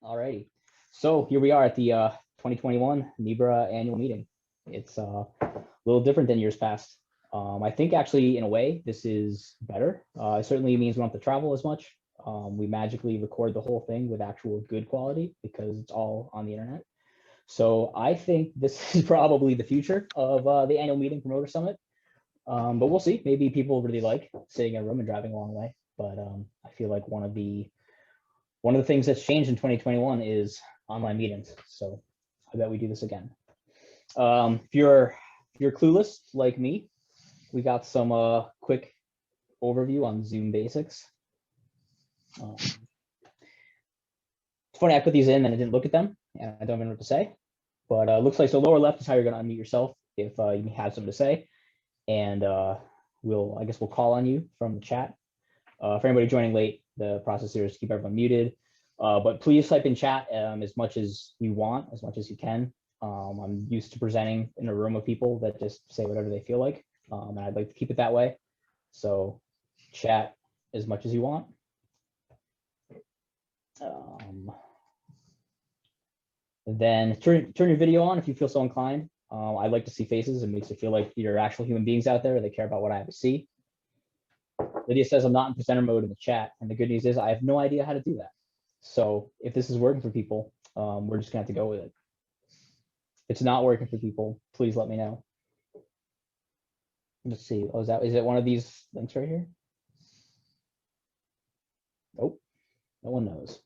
Alrighty. So here we are at the 2021 Nebra annual meeting. It's a little different than years past. I think actually in a way this is better. It certainly means we don't have to travel as much. We magically record the whole thing with actual good quality because it's all on the internet. So I think this is probably the future of the annual meeting promoter summit. But we'll see. Maybe people really like sitting in a room and driving a long way. But I feel like one of the things that's changed in 2021 is online meetings. So I bet we do this again. If you're clueless like me, we got some quick overview on Zoom basics. It's funny, I put these in and I didn't look at them, and I don't even know what to say. But looks like so lower left is how you're going to unmute yourself if you have something to say, and I guess we'll call on you from the chat. For anybody joining late, the process here is to keep everyone muted. But please type in chat as much as you want, as much as you can. I'm used to presenting in a room of people that just say whatever they feel like, and I'd like to keep it that way. So chat as much as you want. Then turn your video on if you feel so inclined. I'd like to see faces. It makes it feel like you're actual human beings out there. They care about what I have to see. Lydia says I'm not in presenter mode in the chat, and the good news is I have no idea how to do that. So if this is working for people, we're just gonna have to go with it. If it's not working for people, please let me know. Let's see. Oh, is it one of these links right here? Nope, no one knows.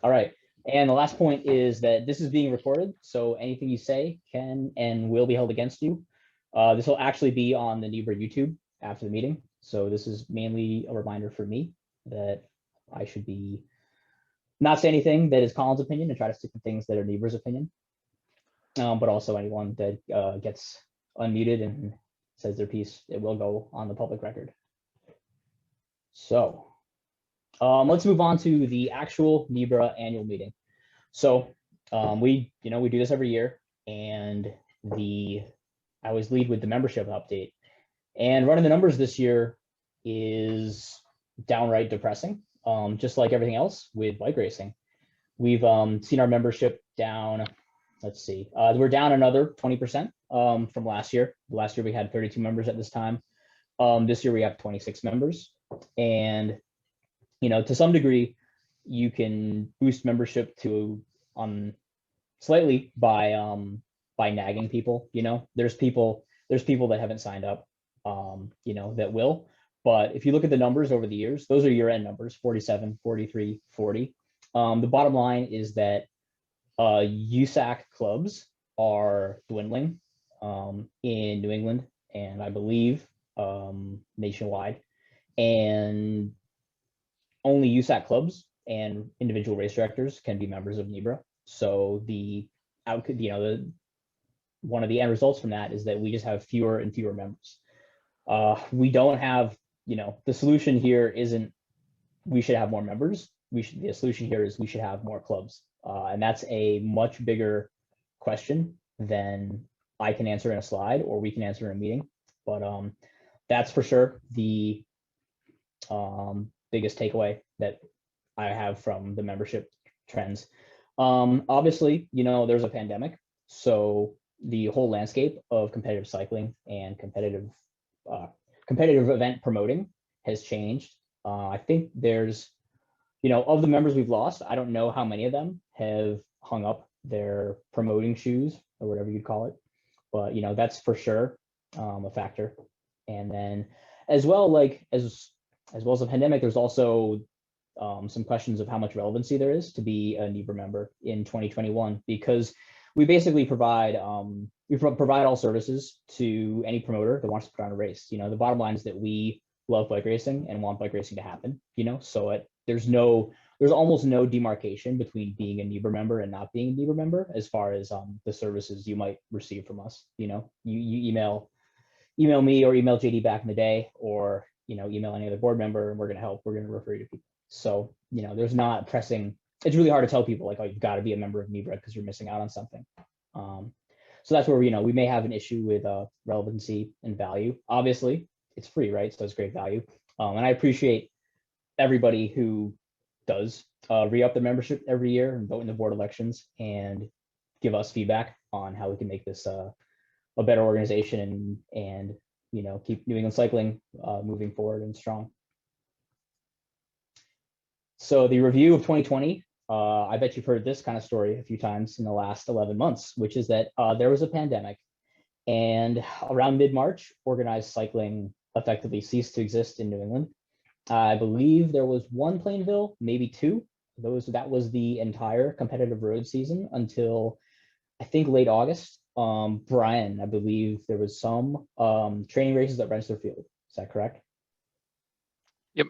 All right. And the last point is that this is being recorded, so anything you say can and will be held against you. This will actually be on the Nebra YouTube after the meeting. So this is mainly a reminder for me that I should be not say anything that is Colin's opinion and try to stick to things that are Nebra's opinion. But also anyone that gets unmuted and says their piece, it will go on the public record. So let's move on to the actual Nebra annual meeting. So we do this every year, and I always lead with the membership update. And running the numbers this year is downright depressing, just like everything else with bike racing. We've seen our membership down. Let's see, we're down another 20% from last year. Last year we had 32 members at this time. This year we have 26 members, and to some degree, you can boost membership slightly by nagging people. There's people that haven't signed up, that will. But if you look at the numbers over the years, those are year-end numbers: 47, 43, 40. The bottom line is that USAC clubs are dwindling in New England, and I believe nationwide, and only USAC clubs and individual race directors can be members of Nebra. So one of the end results from that is that we just have fewer and fewer members. We don't have, the solution here isn't we should have more members. The solution here is we should have more clubs. And that's a much bigger question than I can answer in a slide or we can answer in a meeting. But that's for sure the biggest takeaway that I have from the membership trends. Obviously, there's a pandemic, so the whole landscape of competitive cycling and competitive event promoting has changed. I think there's, of the members we've lost, I don't know how many of them have hung up their promoting shoes or whatever you'd call it, but that's for sure a factor. And then as well, as well as the pandemic, there's also some questions of how much relevancy there is to be a Nebra member in 2021, because we basically provide all services to any promoter that wants to put on a race. The bottom line is that we love bike racing and want bike racing to happen. So there's almost no demarcation between being a Nebra member and not being a Nebra member as far as the services you might receive from us. You email me or email JD back in the day, or email any other board member, and we're going to help. We're going to refer you to people. So there's not pressing. It's really hard to tell people like, oh, you've got to be a member of Nebra because you're missing out on something. So that's where we may have an issue with relevancy and value. Obviously, it's free, right? So it's great value, and I appreciate everybody who does re-up the membership every year and vote in the board elections and give us feedback on how we can make this a better organization and keep New England cycling moving forward and strong. So the review of 2020, I bet you've heard this kind of story a few times in the last 11 months, which is that there was a pandemic, and around mid-March, organized cycling effectively ceased to exist in New England. I believe there was one Plainville, maybe two. That was the entire competitive road season until I think late August. Brian, I believe there was some training races at Rensselaer Field. Is that correct? Yep.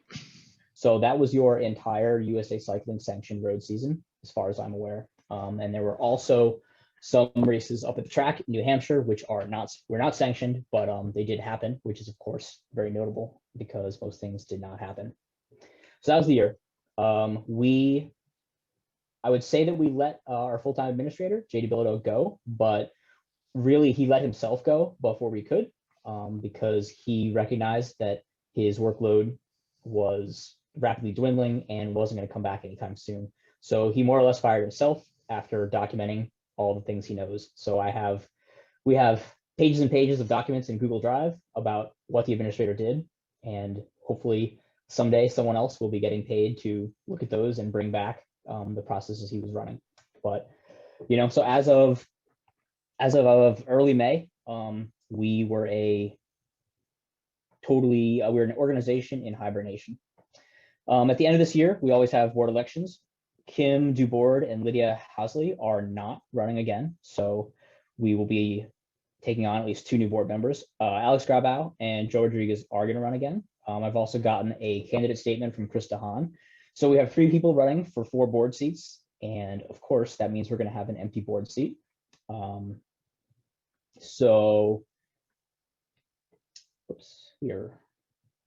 So that was your entire USA Cycling sanctioned road season, as far as I'm aware. And there were also some races up at the track in New Hampshire, which were not sanctioned, but they did happen, which is of course very notable because most things did not happen. So that was the year. I would say that we let our full-time administrator, JD Bilodeau, go, but really he let himself go before we could, because he recognized that his workload was rapidly dwindling and wasn't going to come back anytime soon. So he more or less fired himself after documenting all the things he knows. So we have pages and pages of documents in Google Drive about what the administrator did, and hopefully someday someone else will be getting paid to look at those and bring back the processes he was running. But so as of early May, we were an organization in hibernation. At the end of this year, we always have board elections. Kim Dubord and Lydia Housley are not running again, so we will be taking on at least 2 new board members. Alex Grabau and Joe Rodriguez are going to run again. I've also gotten a candidate statement from Krista Hahn. So we have 3 people running for 4 board seats, and of course that means we're going to have an empty board seat. So, oops, here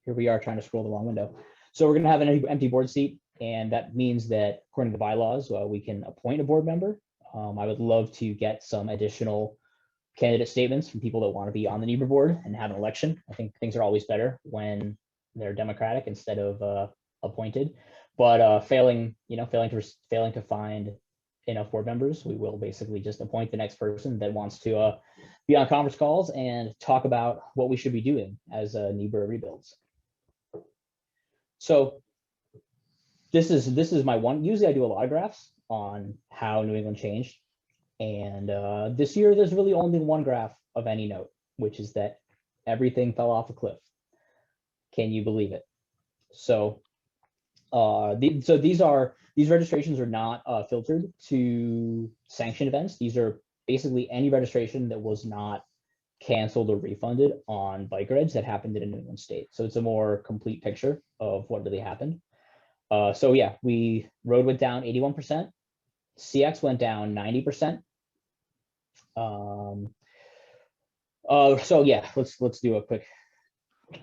we are trying to scroll the wrong window. So we're going to have an empty board seat, and that means that according to the bylaws, we can appoint a board member. I would love to get some additional candidate statements from people that want to be on the Nebra board and have an election. I think things are always better when they're democratic instead of appointed. But failing to find enough board members, we will basically just appoint the next person that wants to be on conference calls and talk about what we should be doing as Nebra rebuilds. So this is my one. Usually I do a lot of graphs on how New England changed, and this year there's really only one graph of any note, which is that everything fell off a cliff. Can you believe it? So these registrations are not filtered to sanctioned events. These are basically any registration that was not canceled or refunded on bike rides that happened in a New England state. So it's a more complete picture of what really happened. So yeah, road went down 81%, CX went down 90%. So yeah, let's do a quick.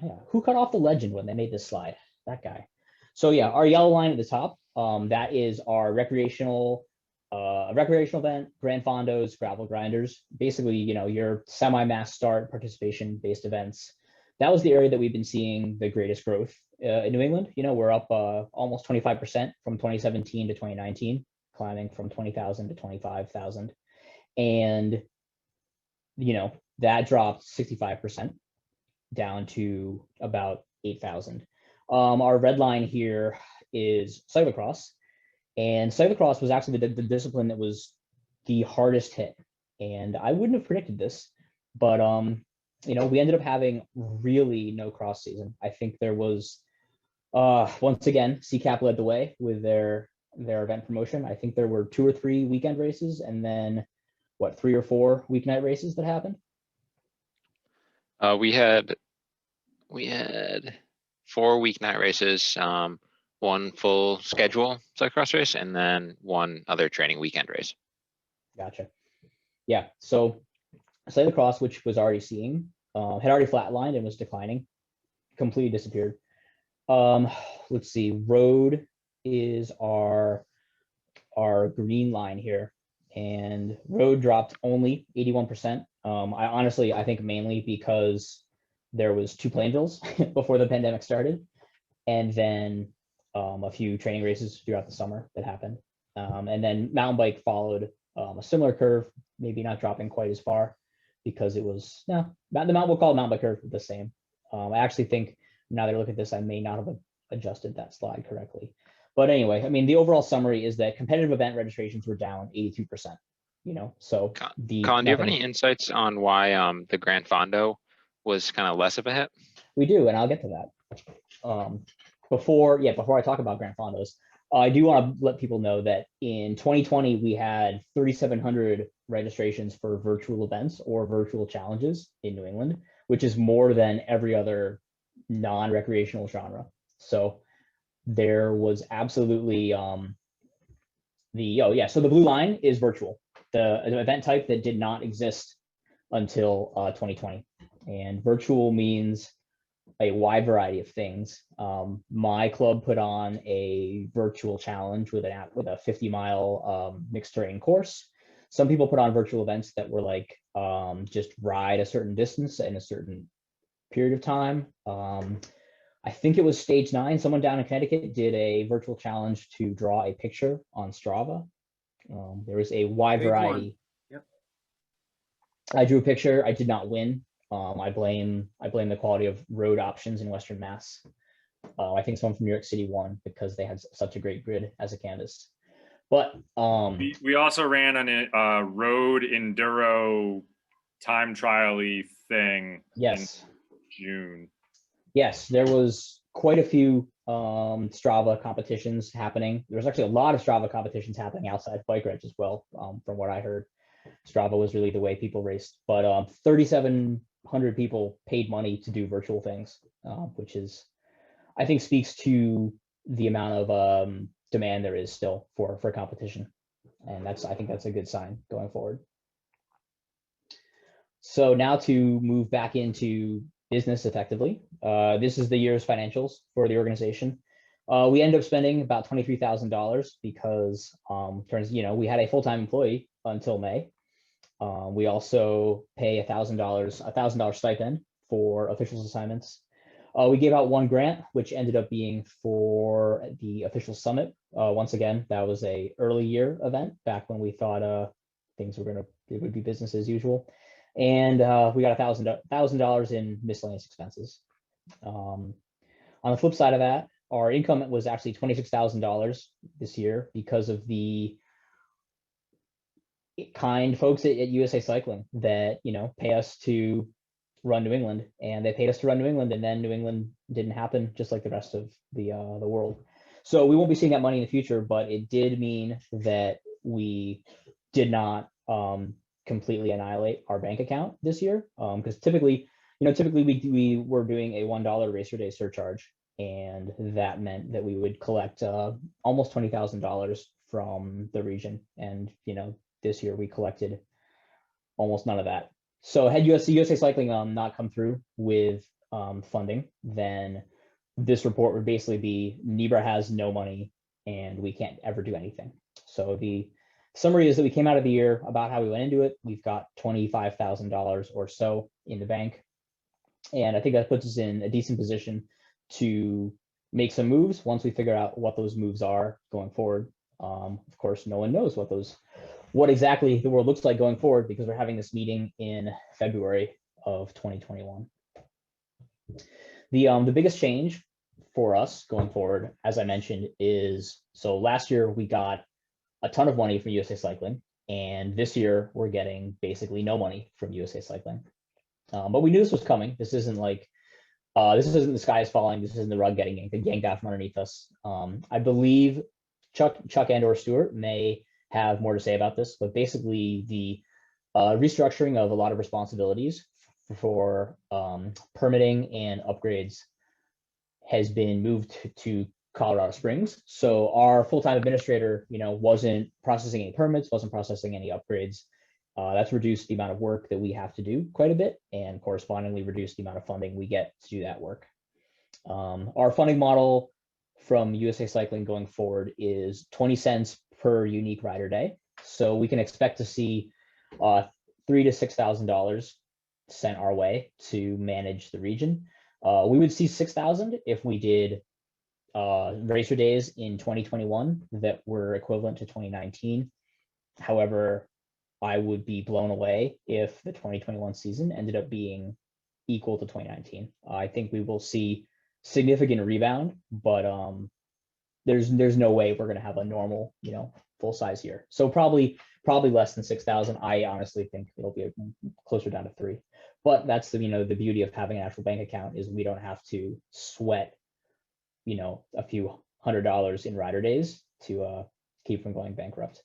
Yeah, who cut off the legend when they made this slide? That guy. So yeah, our yellow line at the top, that is our recreational event, Grand Fondos, gravel grinders, basically, your semi-mass start participation based events. That was the area that we've been seeing the greatest growth in New England. We're up almost 25% from 2017 to 2019, climbing from 20,000 to 25,000. And, that dropped 65% down to about 8,000. Our red line here is cyclocross, and cyclocross was actually the discipline that was the hardest hit. And I wouldn't have predicted this, but we ended up having really no cross season. I think there was once again CCAP led the way with their event promotion. I think there were 2 or 3 weekend races, and then 3 or 4 weeknight races that happened. We had 4 weeknight races, 1 full schedule cyclocross race, and then 1 other training weekend race. Gotcha. Yeah, so cyclocross, which was already had already flatlined and was declining, completely disappeared. Let's see, road is our green line here, and road dropped only 81%. I think mainly because there was 2 Plainvilles before the pandemic started, and then a few training races throughout the summer that happened. And then mountain bike followed a similar curve, maybe not dropping quite as far because it was, no, we'll call it mountain bike curve the same. I actually think now that I look at this, I may not have adjusted that slide correctly. But anyway, I mean, the overall summary is that competitive event registrations were down 82%, so Colin, do you have any insights on why the Gran Fondo was kind of less of a hit? We do, and I'll get to that. Before I talk about Gran Fondos, I do want to let people know that in 2020, we had 3,700 registrations for virtual events or virtual challenges in New England, which is more than every other non-recreational genre. So there was absolutely so the blue line is virtual, an event type that did not exist until 2020. And virtual means a wide variety of things. My club put on a virtual challenge with a 50-mile mixed terrain course. Some people put on virtual events that were like just ride a certain distance in a certain period of time. I think it was stage 9. Someone down in Connecticut did a virtual challenge to draw a picture on Strava. There was a wide variety. Yep. I drew a picture. I did not win. I blame the quality of road options in Western Mass. I think someone from New York City won because they had such a great grid as a canvas. But we also ran on a road enduro time trial-y thing. Yes. In June. Yes, there was quite a few Strava competitions happening. There was actually a lot of Strava competitions happening outside bike rides as well, from what I heard. Strava was really the way people raced, but 3,700 people paid money to do virtual things, which is, I think, speaks to the amount of demand there is still for competition, and I think that's a good sign going forward. So now to move back into business effectively, this is the year's financials for the organization. We ended up spending about $23,000 because we had a full-time employee until May. We also pay $1,000 stipend for officials assignments. We gave out one grant, which ended up being for the official summit. Once again, that was a early year event back when we thought it would be business as usual. And we got $1,000 in miscellaneous expenses. On the flip side of that, our income was actually $26,000 this year because of the kind folks at USA Cycling that pay us to run New England, and they paid us to run New England, and then New England didn't happen, just like the rest of the world. So we won't be seeing that money in the future, but it did mean that we did not completely annihilate our bank account this year, because typically we were doing a $1 racer day surcharge, and that meant that we would collect almost $20,000 from the region, and this year we collected almost none of that. So had USA Cycling not come through with funding, then this report would basically be Nebra has no money and we can't ever do anything. So the summary is that we came out of the year about how we went into it. We've got $25,000 or so in the bank. And I think that puts us in a decent position to make some moves once we figure out what those moves are going forward. Of course, no one knows what exactly the world looks like going forward, because we're having this meeting in February of 2021. The biggest change for us going forward, as I mentioned, is so last year we got a ton of money from USA Cycling, and this year we're getting basically no money from USA Cycling. But we knew this was coming. This isn't the sky is falling. This isn't the rug getting yanked out from underneath us. I believe Chuck and/or Stuart may have more to say about this, but basically the restructuring of a lot of responsibilities for permitting and upgrades has been moved to Colorado Springs. So our full-time administrator, wasn't processing any permits, wasn't processing any upgrades. That's reduced the amount of work that we have to do quite a bit, and correspondingly reduced the amount of funding we get to do that work. Our funding model from USA Cycling going forward is 20 cents per unique rider day. So we can expect to see $3,000 to $6,000 sent our way to manage the region. We would see $6,000 if we did racer days in 2021 that were equivalent to 2019. However, I would be blown away if the 2021 season ended up being equal to 2019. I think we will see significant rebound, but there's no way we're going to have a normal, full size year. So probably less than 6,000. I honestly think it'll be closer down to 3. But that's the beauty of having an actual bank account is we don't have to sweat, a few $100 in rider days to keep from going bankrupt.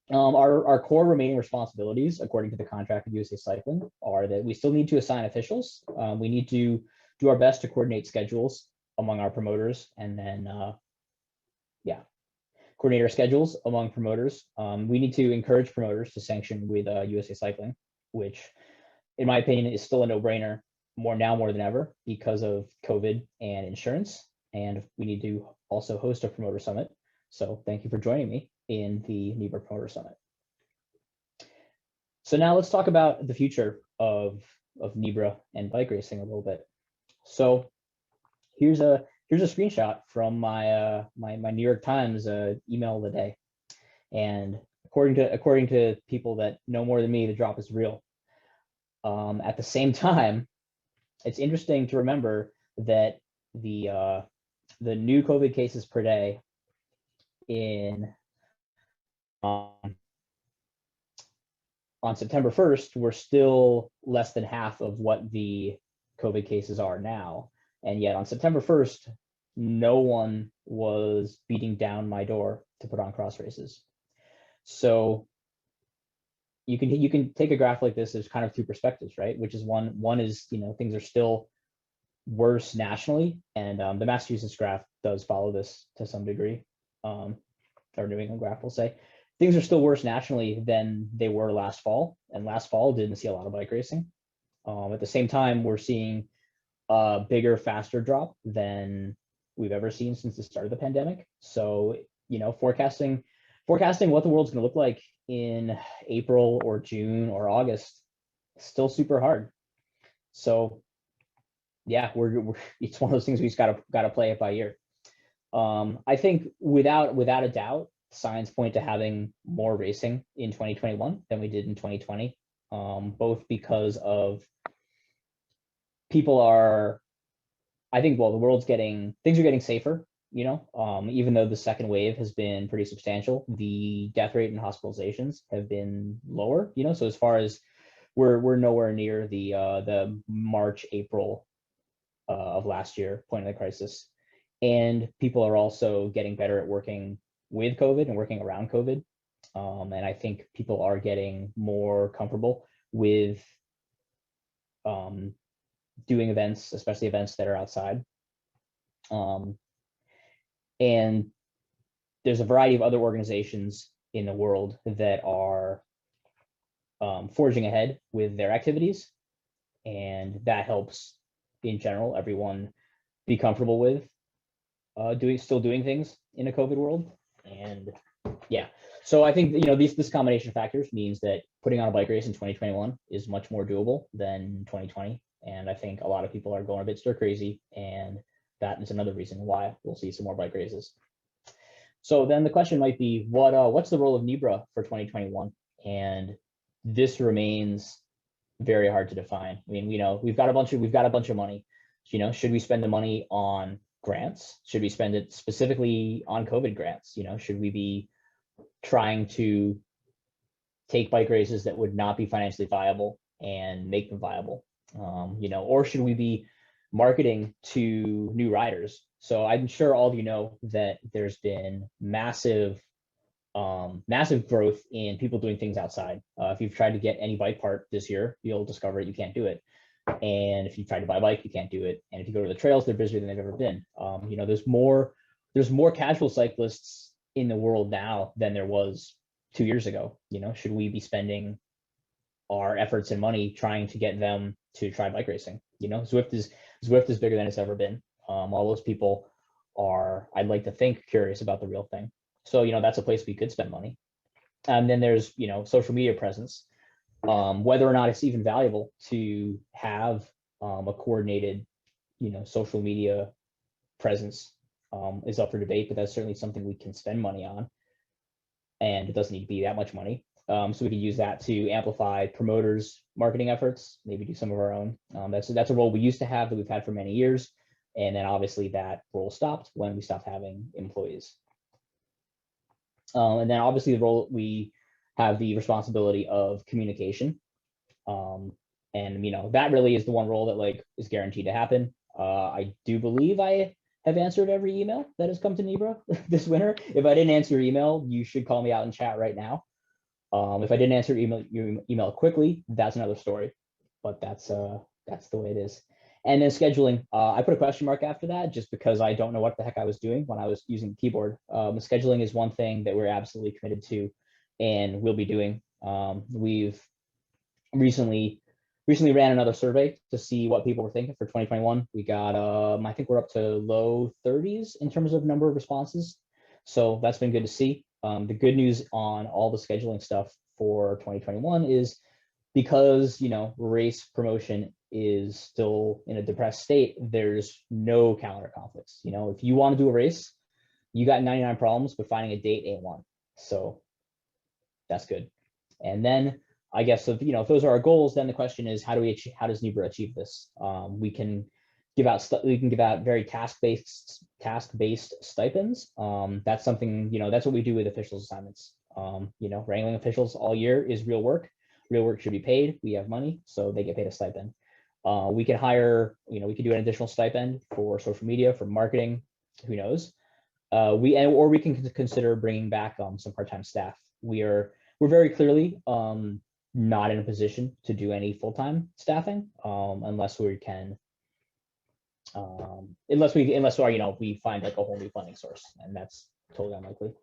Our core remaining responsibilities, according to the contract with USA Cycling, are that we still need to assign officials. We need to do our best to coordinate schedules among our promoters, and then coordinate our schedules among promoters. We need to encourage promoters to sanction with USA Cycling, which, in my opinion, is still a no-brainer more than ever because of COVID and insurance. And we need to also host a promoter summit. So thank you for joining me in the Nebra Promoter Summit. So now let's talk about the future of Nebra and bike racing a little bit. So here's a screenshot from my my New York Times email of the day, and according to people that know more than me, the drop is real. At the same time, it's interesting to remember that the new COVID cases per day on September 1st were still less than half of what the COVID cases are now. And yet on September 1st, no one was beating down my door to put on cross races. So you can take a graph like this as kind of two perspectives, right? Which is one is, things are still worse nationally, and the Massachusetts graph does follow this to some degree, or New England graph will say. Things are still worse nationally than they were last fall, and last fall didn't see a lot of bike racing. At the same time, we're seeing a bigger, faster drop than we've ever seen since the start of the pandemic. So, forecasting what the world's going to look like in April or June or August is still super hard. So, yeah, it's one of those things we just gotta play it by ear. I think without a doubt, signs point to having more racing in 2021 than we did in 2020, both because of things are getting safer, even though the second wave has been pretty substantial, the death rate and hospitalizations have been lower, so as far as we're nowhere near the March, April of last year point of the crisis. And people are also getting better at working with COVID and working around COVID. And I think people are getting more comfortable with doing events, especially events that are outside. And there's a variety of other organizations in the world that are forging ahead with their activities. And that helps, in general, everyone be comfortable with still doing things in a COVID world. And yeah, so I think this combination of factors means that putting on a bike race in 2021 is much more doable than 2020. And I think a lot of people are going a bit stir crazy, and that is another reason why we'll see some more bike races. So then the question might be, what's the role of Nebra for 2021? And this remains very hard to define. I mean, we've got a bunch of money. Should we spend the money on grants? Should we spend it specifically on COVID grants? Should we be trying to take bike races that would not be financially viable and make them viable? Or should we be marketing to new riders? So I'm sure all of you know that there's been massive growth in people doing things outside. If you've tried to get any bike part this year, you'll discover you can't do it. And if you try to buy a bike, you can't do it. And if you go to the trails, they're busier than they've ever been. There's more casual cyclists in the world now than there was 2 years ago. Should we be spending our efforts and money trying to get them to try bike racing? Zwift is bigger than it's ever been. All those people are, I'd like to think, curious about the real thing. So, that's a place we could spend money. And then there's, social media presence. Whether or not it's even valuable to have a coordinated, social media presence is up for debate, but that's certainly something we can spend money on, and it doesn't need to be that much money. So we can use that to amplify promoters' marketing efforts, maybe do some of our own. That's a role we used to have that we've had for many years. And then obviously that role stopped when we stopped having employees. And then obviously the role, we have the responsibility of communication. And that really is the one role that like is guaranteed to happen. I do believe I have answered every email that has come to Nebra this winter. If I didn't answer your email, you should call me out in chat right now. If I didn't answer your email quickly, that's another story, but that's the way it is. And then scheduling, I put a question mark after that just because I don't know what the heck I was doing when I was using the keyboard. Scheduling is one thing that we're absolutely committed to and will be doing. We've recently ran another survey to see what people were thinking for 2021. We got, I think we're up to low 30s in terms of number of responses. So that's been good to see. The good news on all the scheduling stuff for 2021 is because, race promotion is still in a depressed state, there's no calendar conflicts. If you want to do a race, you got 99 problems, but finding a date ain't one. So that's good. And then I guess if those are our goals, then the question is how does Nebra achieve this? We can give out very task-based stipends. That's something, that's what we do with officials assignments. Wrangling officials all year is real work. Real work should be paid. We have money, so they get paid a stipend. We can hire, we can do an additional stipend for social media, for marketing, who knows? Or we can consider bringing back some part-time staff. We're very clearly not in a position to do any full-time staffing unless we can, unless we find like a whole new funding source, and that's totally unlikely.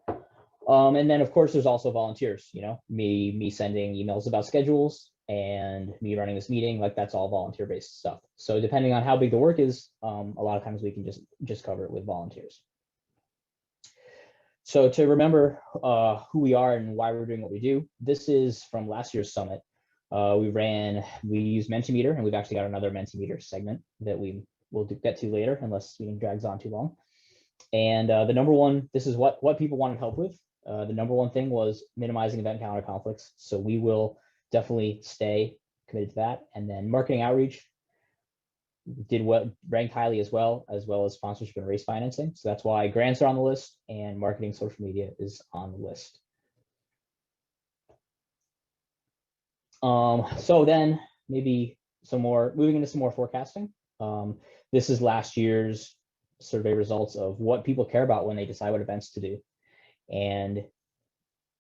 And then of course there's also volunteers, me sending emails about schedules and me running this meeting, like that's all volunteer based stuff. So depending on how big the work is, a lot of times we can just cover it with volunteers. So to remember who we are and why we're doing what we do, this is from last year's summit. We used Mentimeter, and we've actually got another Mentimeter segment that we will get to later, unless meeting drags on too long. And the number one, this is what people wanted help with. The number one thing was minimizing event calendar conflicts. So we will definitely stay committed to that. And then marketing outreach ranked highly as well as sponsorship and race financing. So that's why grants are on the list and marketing social media is on the list. So then maybe moving into some more forecasting. This is last year's survey results of what people care about when they decide what events to do. And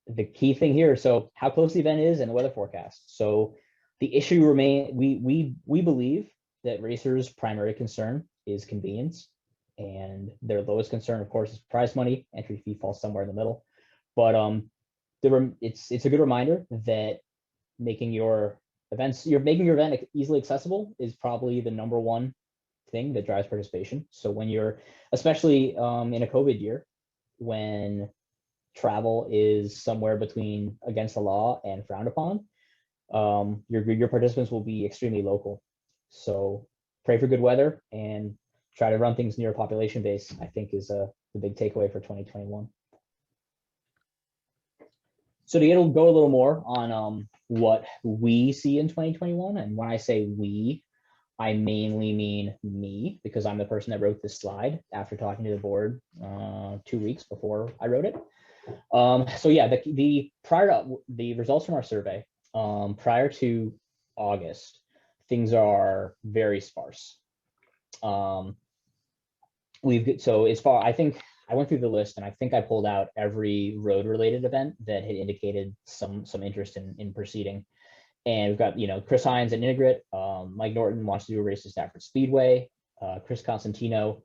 the key thing here, so how close the event is and the weather forecast. So the issue we believe that racers' primary concern is convenience, and their lowest concern, of course, is prize money. Entry fee falls somewhere in the middle. But it's a good reminder that making your event easily accessible is probably the number one thing that drives participation. So when you're, especially in a COVID year, when travel is somewhere between against the law and frowned upon, your participants will be extremely local. So pray for good weather and try to run things near a population base, I think is the big takeaway for 2021. So to go a little more on what we see in 2021, and when I say we, I mainly mean me, because I'm the person that wrote this slide after talking to the board 2 weeks before I wrote it. So yeah, the results from our survey prior to August, things are very sparse. I think I went through the list, and I think I pulled out every road related event that had indicated some interest in proceeding. And we've got, Chris Hines at Integrit, Mike Norton wants to do a race at Stafford Speedway. Chris Constantino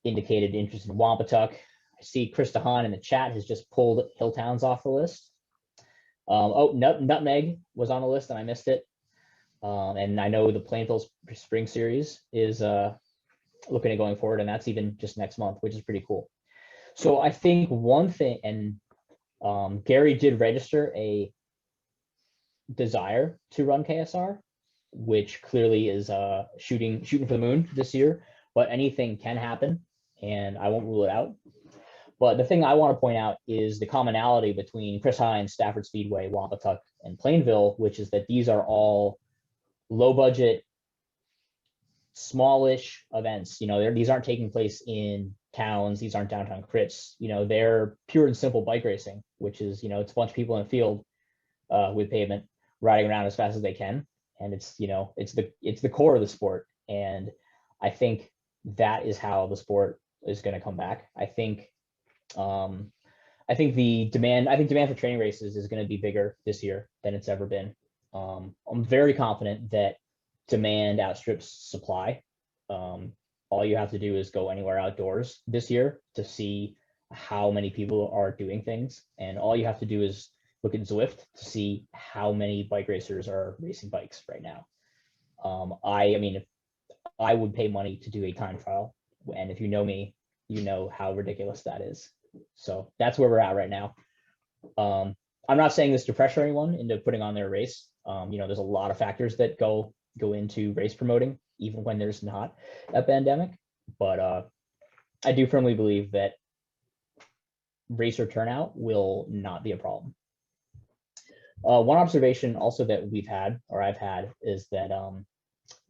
indicated interest in Wampatuck. I see Chris DeHaan in the chat has just pulled Hilltowns off the list. Nutmeg was on the list and I missed it. And I know the Plainville Spring Series is looking at going forward, and that's even just next month, which is pretty cool. So I think one thing, and Gary did register a desire to run KSR, which clearly is shooting for the moon this year, but anything can happen. and I won't rule it out. But the thing I want to point out is the commonality between Chris Hines, Stafford Speedway, Wampatuck, and Plainville, which is that these are all low budget, smallish events. These aren't taking place in towns. These aren't downtown crits. They're pure and simple bike racing, which is, it's a bunch of people in a field with pavement riding around as fast as they can. And it's the core of the sport. And I think that is how the sport is going to come back. I think demand for training races is going to be bigger this year than it's ever been. I'm very confident that demand outstrips supply. All you have to do is go anywhere outdoors this year to see how many people are doing things. And all you have to do is look at Zwift to see how many bike racers are racing bikes right now. I mean, if I would pay money to do a time trial, and if you know me, you know how ridiculous that is. So that's where we're at right now. I'm not saying this to pressure anyone into putting on their race. There's a lot of factors that go into race promoting, even when there's not a pandemic. But I do firmly believe that racer turnout will not be a problem. One observation also that I've had, is that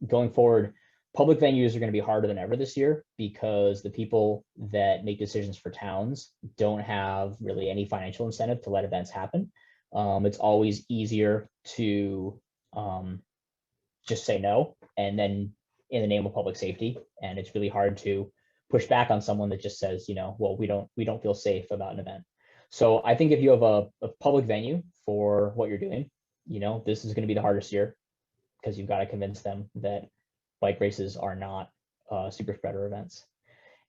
going forward, public venues are going to be harder than ever this year, because the people that make decisions for towns don't have really any financial incentive to let events happen. It's always easier to just say no, and then in the name of public safety. And it's really hard to push back on someone that just says, well, we don't feel safe about an event. So I think if you have a public venue for what you're doing, this is going to be the hardest year, because you've got to convince them that bike races are not super spreader events.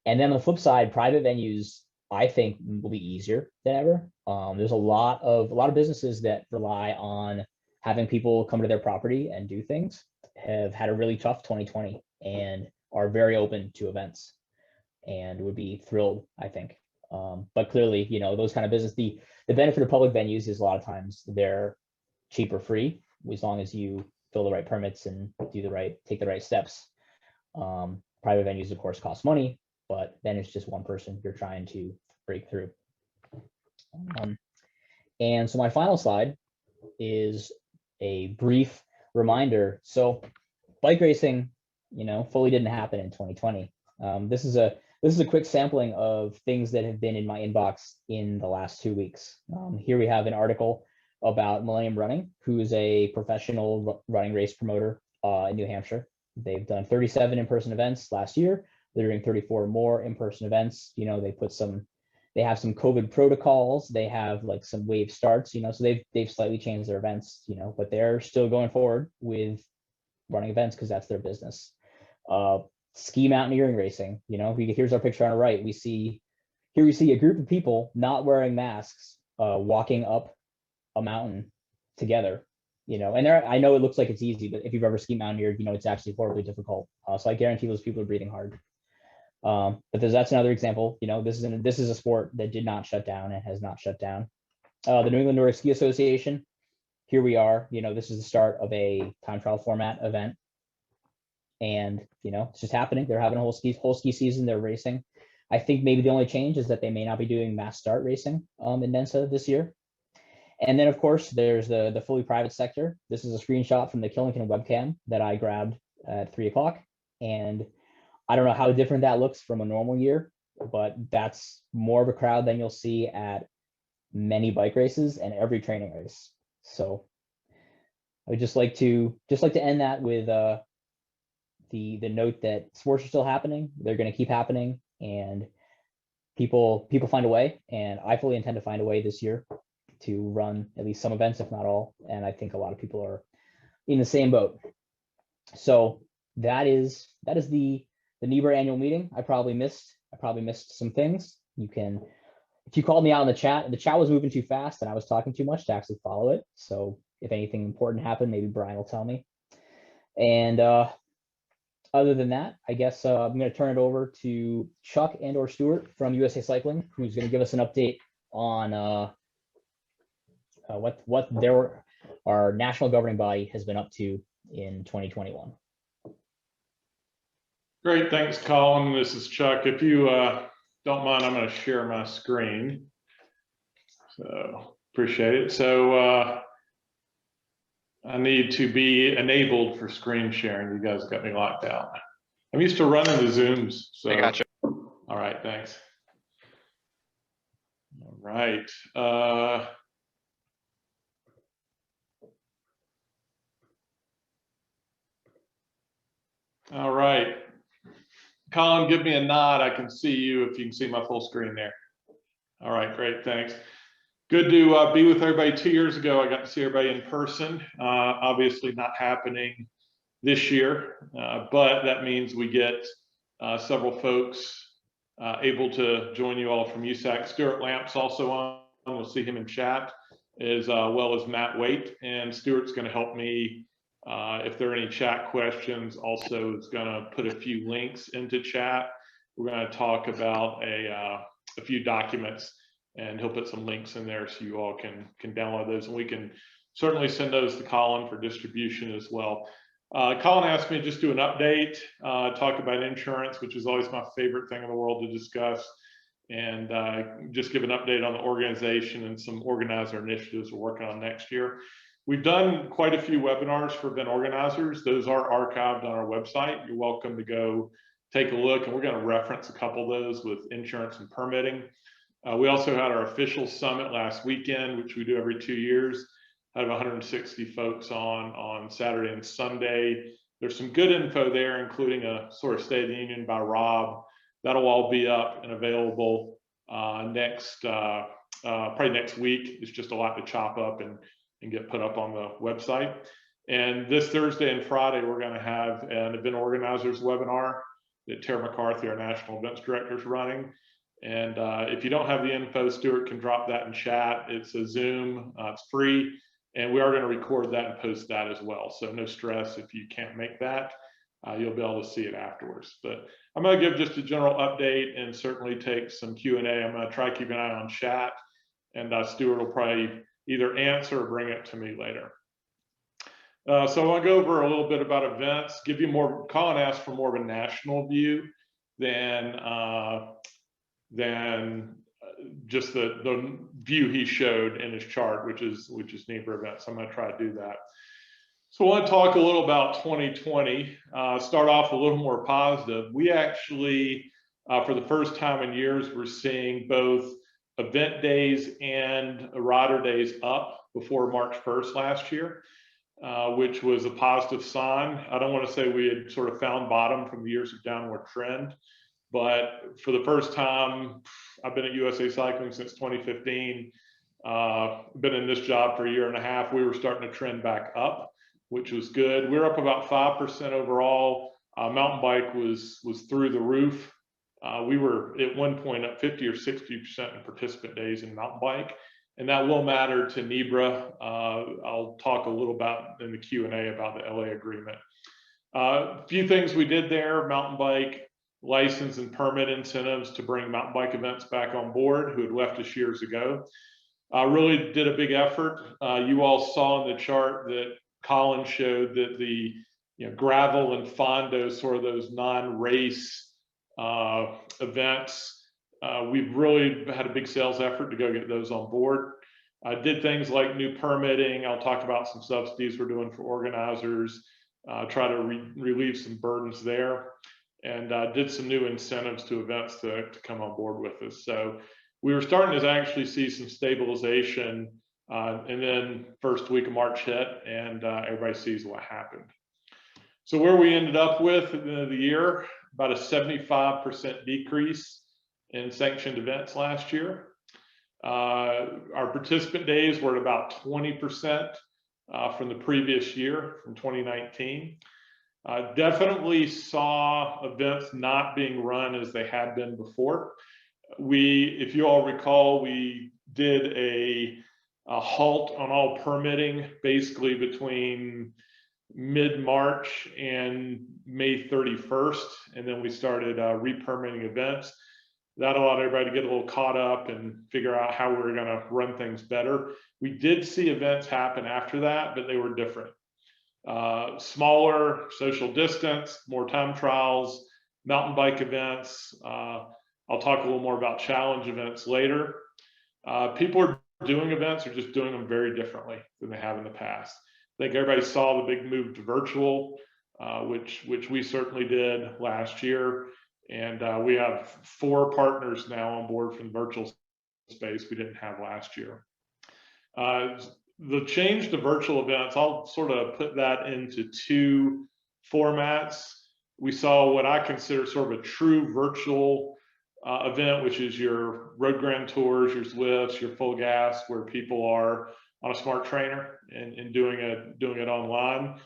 And then on the flip side, private venues, I think, will be easier than ever. There's a lot of businesses that rely on having people come to their property and do things, have had a really tough 2020 and are very open to events and would be thrilled, I think. But clearly, those kind of business, the benefit of public venues is a lot of times they're cheap or free, as long as you fill the right permits and take the right steps. Private venues, of course, cost money, but then it's just one person you're trying to break through. And so my final slide is a brief reminder. So bike racing, fully didn't happen in 2020. This is a quick sampling of things that have been in my inbox in the last 2 weeks. Here we have an article about Millennium Running, who is a professional running race promoter in New Hampshire. They've done 37 in-person events last year. They're doing 34 more in-person events. They have some COVID protocols. They have like some wave starts, so they've slightly changed their events, but they're still going forward with running events because that's their business. Ski mountaineering racing, here's our picture on the right. We see a group of people not wearing masks, walking up a mountain together, and I know it looks like it's easy, but if you've ever ski mountaineered, it's actually horribly difficult. So I guarantee those people are breathing hard. But that's another example. This is a sport that did not shut down and has not shut down. The New England Nordic Ski Association, here we are. This is the start of a time trial format event, and it's just happening. They're having a whole ski season. They're racing. I think maybe the only change is that they may not be doing mass start racing in Mensa this year. And then, of course, there's the fully private sector. This is a screenshot from the Killington webcam that I grabbed at 3 o'clock. And I don't know how different that looks from a normal year, but that's more of a crowd than you'll see at many bike races and every training race. So I would just like to end that with the note that sports are still happening. They're going to keep happening, and people find a way. And I fully intend to find a way this year to run at least some events, if not all. And I think a lot of people are in the same boat. So that is the Nebra annual meeting. I probably missed some things. If you called me out in the chat was moving too fast and I was talking too much to actually follow it. So if anything important happened, maybe Brian will tell me. And other than that, I guess I'm going to turn it over to Chuck and/or Stuart from USA Cycling, who's going to give us an update on what our national governing body has been up to in 2021. Great, thanks, Colin. This is Chuck. If you don't mind, I'm going to share my screen. So appreciate it. So I need to be enabled for screen sharing. You guys got me locked out. I'm used to running the Zooms. So I gotcha. all right, thanks. All right. All right. Colin, give me a nod. I can see you if you can see my full screen there. All right, great, thanks. Good to be with everybody. 2 years ago, I got to see everybody in person. Obviously not happening this year, but that means we get several folks able to join you all from USAC. Stuart Lamp's also on. We'll see him in chat, as well as Matt Waite. And Stuart's going to help me if there are any chat questions. Also, it's going to put a few links into chat. We're going to talk about a few documents, and he'll put some links in there so you all can download those, and we can certainly send those to Colin for distribution as well. Colin asked me to just do an update, talk about insurance, which is always my favorite thing in the world to discuss, and just give an update on the organization and some organizer initiatives we're working on next year. We've done quite a few webinars for event organizers. Those are archived on our website. You're welcome to go take a look, and we're going to reference a couple of those with insurance and permitting. We also had our official summit last weekend, which we do every 2 years. I have 160 folks on Saturday and Sunday. There's some good info there, including a sort of State of the Union by Rob. That'll all be up and available probably next week. It's just a lot to chop up and get put up on the website. And this Thursday and Friday, we're going to have an event organizers webinar that Tara McCarthy, our national events director, is running. And if you don't have the info, Stuart can drop that in chat. It's a Zoom, it's free, and we are going to record that and post that as well. So no stress if you can't make that. You'll be able to see it afterwards. But I'm going to give just a general update and certainly take some Q&A. I'm going to try to keep an eye on chat, and Stuart will probably either answer or bring it to me later. So I'll go over a little bit about events, give you more. Colin asked for more of a national view than just the view he showed in his chart, which is Nebra events. I'm going to try to do that. So I want to talk a little about 2020. Start off a little more positive. We actually, for the first time in years, we're seeing both event days and rider days up before March 1st last year, which was a positive sign. I don't want to say we had sort of found bottom from the years of downward trend, but for the first time, I've been at USA Cycling since 2015, been in this job for a year and a half. We were starting to trend back up, which was good. We're up about 5% overall. Mountain bike was through the roof. We were at one point up 50 or 60% in participant days in mountain bike, and that will matter to Nebra. I'll talk a little about in the Q&A about the LA agreement. A few things we did there: mountain bike license and permit incentives to bring mountain bike events back on board who had left us years ago. Really did a big effort. You all saw in the chart that Colin showed that the gravel and Fondo, sort of those non-race events, we've really had a big sales effort to go get those on board. Did things like new permitting. I'll talk about some subsidies we're doing for organizers, try to relieve some burdens there, and did some new incentives to events to come on board with us. So we were starting to actually see some stabilization, and then first week of March hit, and everybody sees what happened. So where we ended up with at the end of the year, about a 75% decrease in sanctioned events last year. Our participant days were at about 20% from the previous year, from 2019. Definitely saw events not being run as they had been before. If you all recall, we did a halt on all permitting basically between mid-March and May 31st, and then we started re-permitting events. That allowed everybody to get a little caught up and figure out how we were going to run things better. We did see events happen after that, but they were different. Smaller, social distance, more time trials, mountain bike events. I'll talk a little more about challenge events later. People are doing events, are just doing them very differently than they have in the past. I think everybody saw the big move to virtual, which we certainly did last year. And we have 4 partners now on board from the virtual space we didn't have last year. The change to virtual events, I'll sort of put that into 2 formats. We saw what I consider sort of a true virtual event, which is your road grand tours, your Zwifts, your full gas, where people are on a smart trainer and doing it online.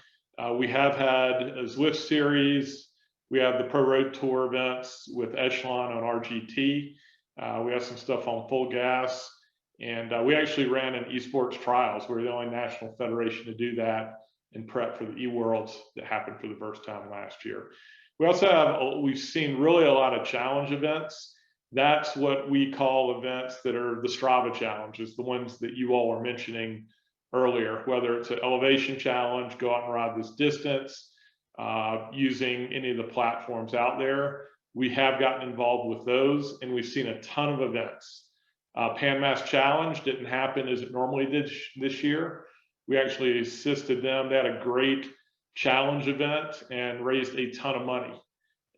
We have had a Zwift series. We have the Pro Road Tour events with Echelon on RGT. We have some stuff on full gas. And we actually ran an esports trials. We're the only national federation to do that in prep for the eWorlds that happened for the first time last year. We also have, we've seen really a lot of challenge events. That's what we call events that are the Strava challenges, the ones that you all were mentioning earlier, whether it's an elevation challenge, go out and ride this distance, using any of the platforms out there. We have gotten involved with those, and we've seen a ton of events. Pan Mass Challenge didn't happen as it normally did this year. We actually assisted them. They had a great challenge event and raised a ton of money.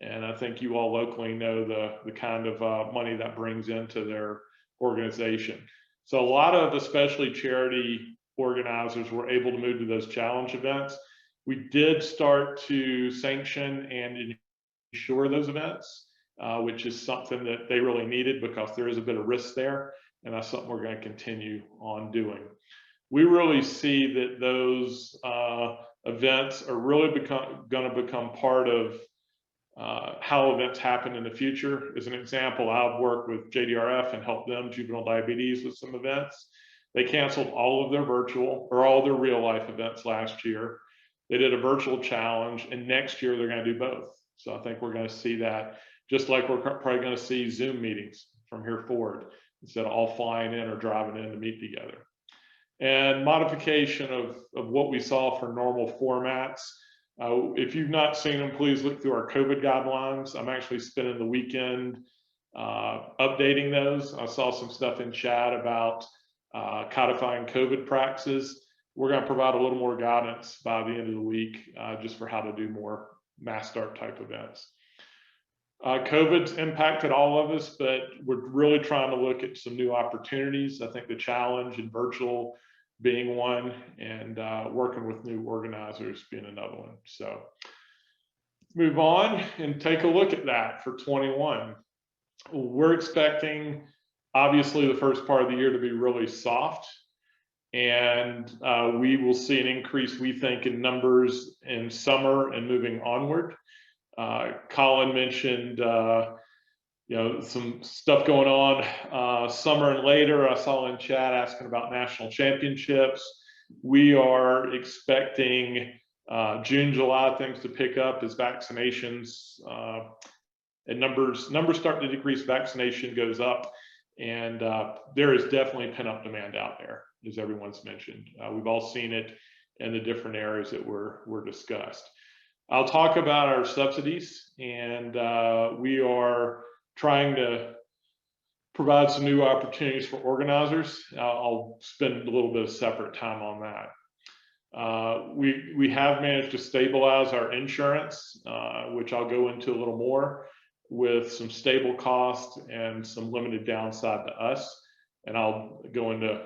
And I think you all locally know the kind of money that brings into their organization. So a lot of especially charity organizers were able to move to those challenge events. We did start to sanction and insure those events, which is something that they really needed because there is a bit of risk there. And that's something we're going to continue on doing. We really see that those events are really going to become part of how events happen in the future. As an example, I've worked with JDRF and helped them, juvenile diabetes, with some events. They canceled all of their virtual or all their real life events last year. They did a virtual challenge, and next year they're going to do both. So I think we're going to see that, just like we're probably going to see Zoom meetings from here forward, instead of all flying in or driving in to meet together. And modification of what we saw for normal formats. If you've not seen them, please look through our COVID guidelines. I'm actually spending the weekend updating those. I saw some stuff in chat about codifying COVID practices. We're going to provide a little more guidance by the end of the week, just for how to do more mass start type events. COVID's impacted all of us, but we're really trying to look at some new opportunities. I think the challenge in virtual being one, and working with new organizers being another one. So move on and take a look at that for 21. We're expecting, obviously, the first part of the year to be really soft, and we will see an increase, we think, in numbers in summer and moving onward. Colin mentioned some stuff going on summer and later. I saw in chat asking about national championships. We are expecting June, July things to pick up as vaccinations and numbers start to decrease, vaccination goes up, and there is definitely pent-up demand out there, as everyone's mentioned. We've all seen it in the different areas that were discussed. I'll talk about our subsidies, and we are trying to provide some new opportunities for organizers. I'll spend a little bit of separate time on that. We have managed to stabilize our insurance, which I'll go into a little more, with some stable costs and some limited downside to us. And I'll go into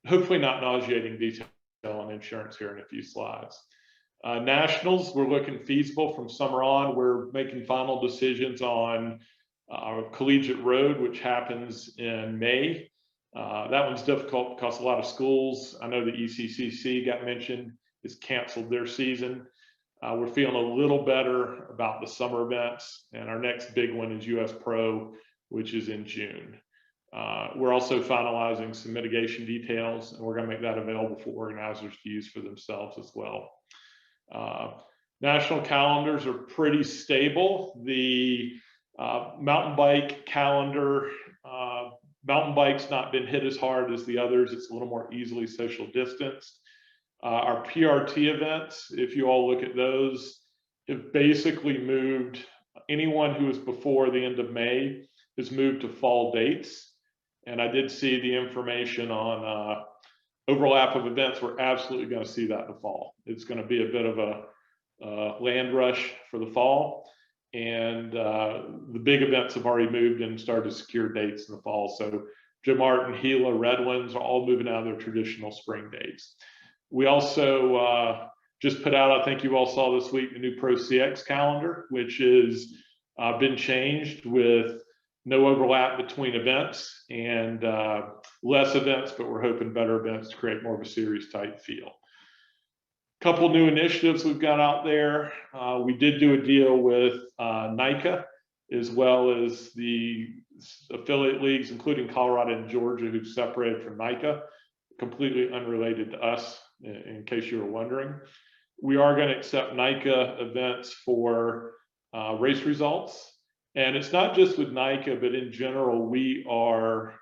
hopefully not nauseating detail on insurance here in a few slides. Nationals, we're looking feasible from summer on. We're making final decisions on our collegiate road, which happens in May. That one's difficult because a lot of schools, I know the ECCC got mentioned, has canceled their season. We're feeling a little better about the summer events, and our next big one is US Pro, which is in June. We're also finalizing some mitigation details, and we're going to make that available for organizers to use for themselves as well. National calendars are pretty stable. The mountain bike calendar, mountain bike's not been hit as hard as the others. It's a little more easily social distanced. Our PRT events, if you all look at those, have basically moved anyone who was before the end of May has moved to fall dates. And I did see the information on overlap of events. We're absolutely going to see that in the fall. It's going to be a bit of a land rush for the fall. And the big events have already moved and started to secure dates in the fall. So Jim Martin, Gila, Redlands are all moving out of their traditional spring dates. We also just put out, I think you all saw this week, the new Pro CX calendar, which has been changed with no overlap between events and less events, but we're hoping better events to create more of a series type feel. Couple new initiatives we've got out there. We did do a deal with NICA, as well as the affiliate leagues, including Colorado and Georgia, who've separated from NICA, completely unrelated to us, in case you were wondering. We are going to accept NICA events for race results. And it's not just with NICA, but in general, we are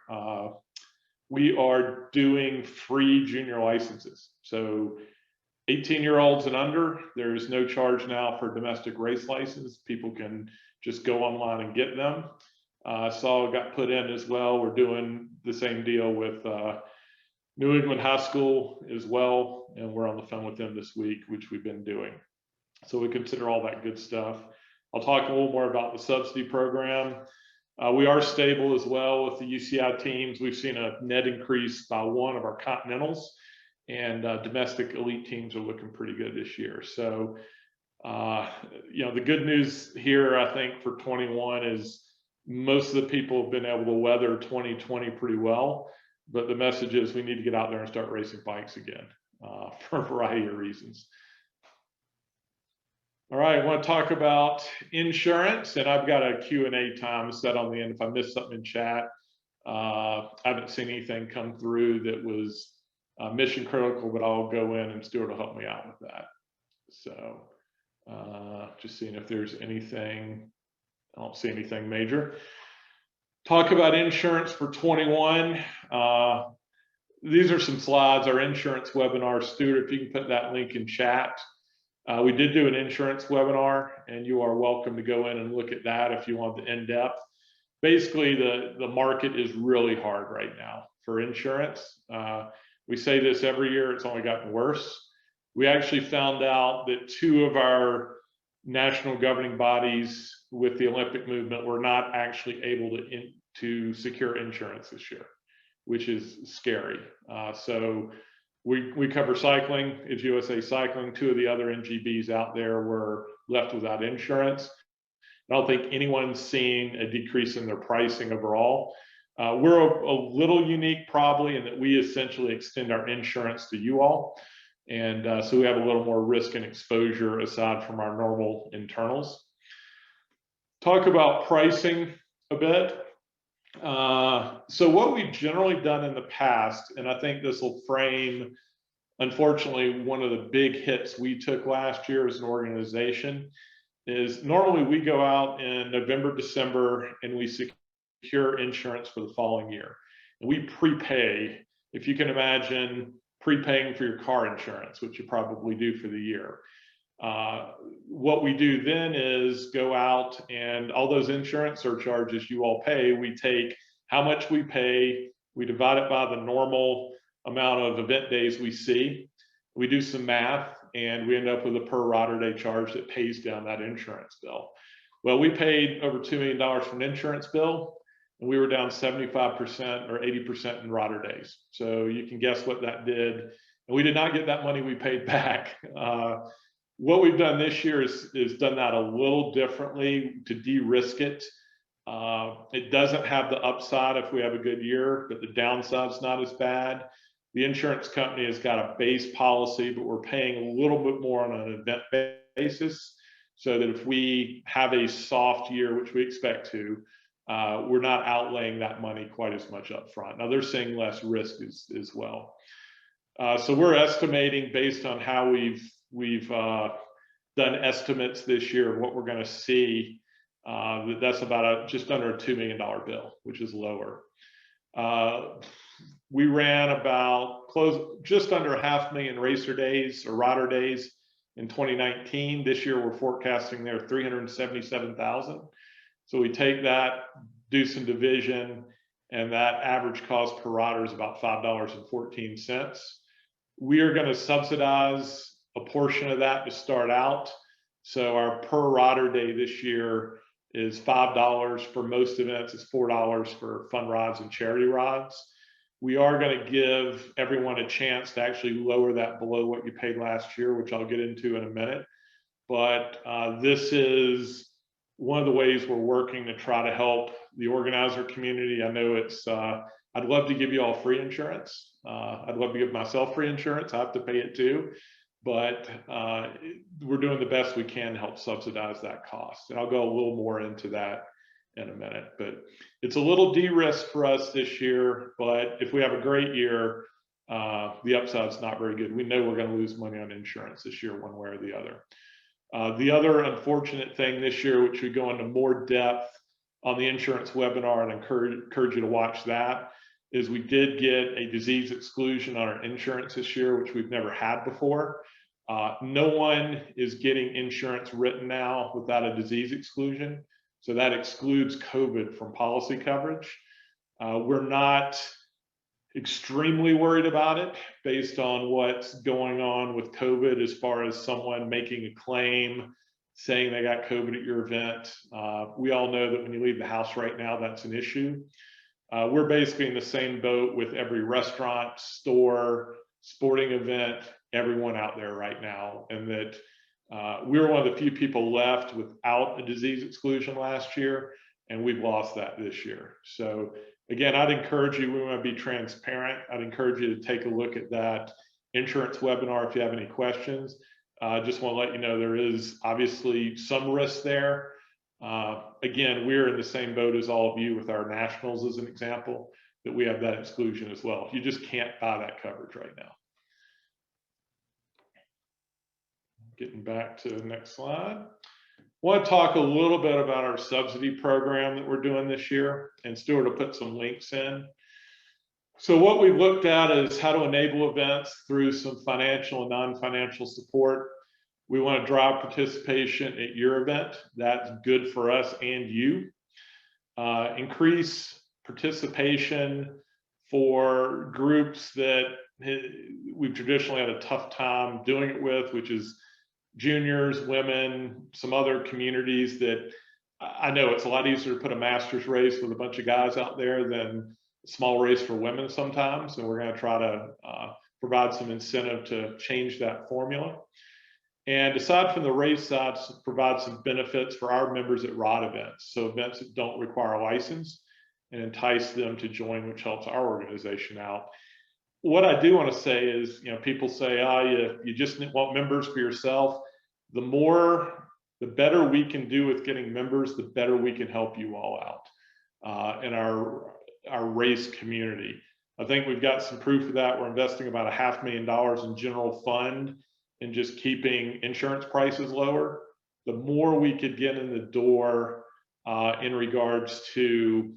doing free junior licenses. So 18-year-olds and under, there's no charge now for domestic race license. People can just go online and get them. Saw got put in as well. We're doing the same deal with New England High School as well, and we're on the phone with them this week, which we've been doing. So we consider all that good stuff. I'll talk a little more about the subsidy program. We are stable as well with the UCI teams. We've seen a net increase by one of our Continentals, and domestic elite teams are looking pretty good this year. So, you know, the good news here, I think, for 21 is most of the people have been able to weather 2020 pretty well. But the message is we need to get out there and start racing bikes again for a variety of reasons. All right, I want to talk about insurance, and I've got a Q&A time set on the end. If I missed something in chat, I haven't seen anything come through that was mission critical, but I'll go in and Stuart will help me out with that. So just seeing if there's anything. I don't see anything major. Talk about insurance for 21. These are some slides, our insurance webinar. Stuart, if you can put that link in chat. We did do an insurance webinar, and you are welcome to go in and look at that if you want the in-depth. Basically, the market is really hard right now for insurance. We say this every year, it's only gotten worse. We actually found out that 2 of our national governing bodies with the Olympic movement were not actually able to secure insurance this year, which is scary. So we cover cycling, it's USA Cycling. 2 of the other NGBs out there were left without insurance. I don't think anyone's seeing a decrease in their pricing overall. We're a little unique probably in that we essentially extend our insurance to you all. And so we have a little more risk and exposure aside from our normal internals. Talk about pricing a bit. So what we've generally done in the past, and I think this will frame, unfortunately, one of the big hits we took last year as an organization, is normally we go out in November, December, and we secure insurance for the following year. And we prepay, if you can imagine prepaying for your car insurance, which you probably do for the year. What we do then is go out and all those insurance surcharges you all pay, we take how much we pay, we divide it by the normal amount of event days we see. We do some math and we end up with a per rider day charge that pays down that insurance bill. Well, we paid over $2 million from an insurance bill, and we were down 75% or 80% in rider days. So you can guess what that did. And we did not get that money we paid back. What we've done this year is done that a little differently to de-risk it. It doesn't have the upside if we have a good year, but the downside's not as bad. The insurance company has got a base policy, but we're paying a little bit more on an event basis, so that if we have a soft year, which we expect to, we're not outlaying that money quite as much up front. Now they're seeing less risk as well. So we're estimating based on how we've done estimates this year of what we're going to see, that's about just under a $2 million bill, which is lower. We ran about just under 500,000 racer days or rider days in 2019. This year we're forecasting there 377,000. So we take that, do some division, and that average cost per rider is about $5.14. We are going to subsidize a portion of that to start out. So our per rider day this year is $5 for most events. It's $4 for fun rides and charity rides. We are going to give everyone a chance to actually lower that below what you paid last year, which I'll get into in a minute. But this is one of the ways we're working to try to help the organizer community. I know it's, I'd love to give you all free insurance. I'd love to give myself free insurance. I have to pay it too. But we're doing the best we can to help subsidize that cost. And I'll go a little more into that in a minute. But it's a little de-risk for us this year. But if we have a great year, the upside's not very good. We know we're going to lose money on insurance this year, one way or the other. The other unfortunate thing this year, which we go into more depth on the insurance webinar, and encourage you to watch that, is we did get a disease exclusion on our insurance this year, which we've never had before. No one is getting insurance written now without a disease exclusion. So that excludes COVID from policy coverage. We're not extremely worried about it based on what's going on with COVID, as far as someone making a claim saying they got COVID at your event. We all know that when you leave the house right now, that's an issue. We're basically in the same boat with every restaurant, store, sporting event, everyone out there right now. And that we're one of the few people left without a disease exclusion last year, and we've lost that this year. So again, I'd encourage you, we want to be transparent. I'd encourage you to take a look at that insurance webinar if you have any questions. Just want to let you know there is obviously some risk there. Again, we're in the same boat as all of you with our nationals as an example, that we have that exclusion as well. You just can't buy that coverage right now. Getting back to the next slide. I want to talk a little bit about our subsidy program that we're doing this year, and Stuart will put some links in. So what we've looked at is how to enable events through some financial and non-financial support. We want to drive participation at your event. That's good for us and you. Increase participation for groups that we've traditionally had a tough time doing it with, which is juniors, women, some other communities that I know it's a lot easier to put a master's race with a bunch of guys out there than a small race for women sometimes. And we're going to try to provide some incentive to change that formula. And aside from the race side, provide some benefits for our members at ROD events. So events that don't require a license, and entice them to join, which helps our organization out. What I do want to say is, you know, people say, oh, you just want members for yourself. The better we can do with getting members, the better we can help you all out in our race community. I think we've got some proof of that. We're investing about $500,000 in general fund and just keeping insurance prices lower. The more we could get in the door in regards to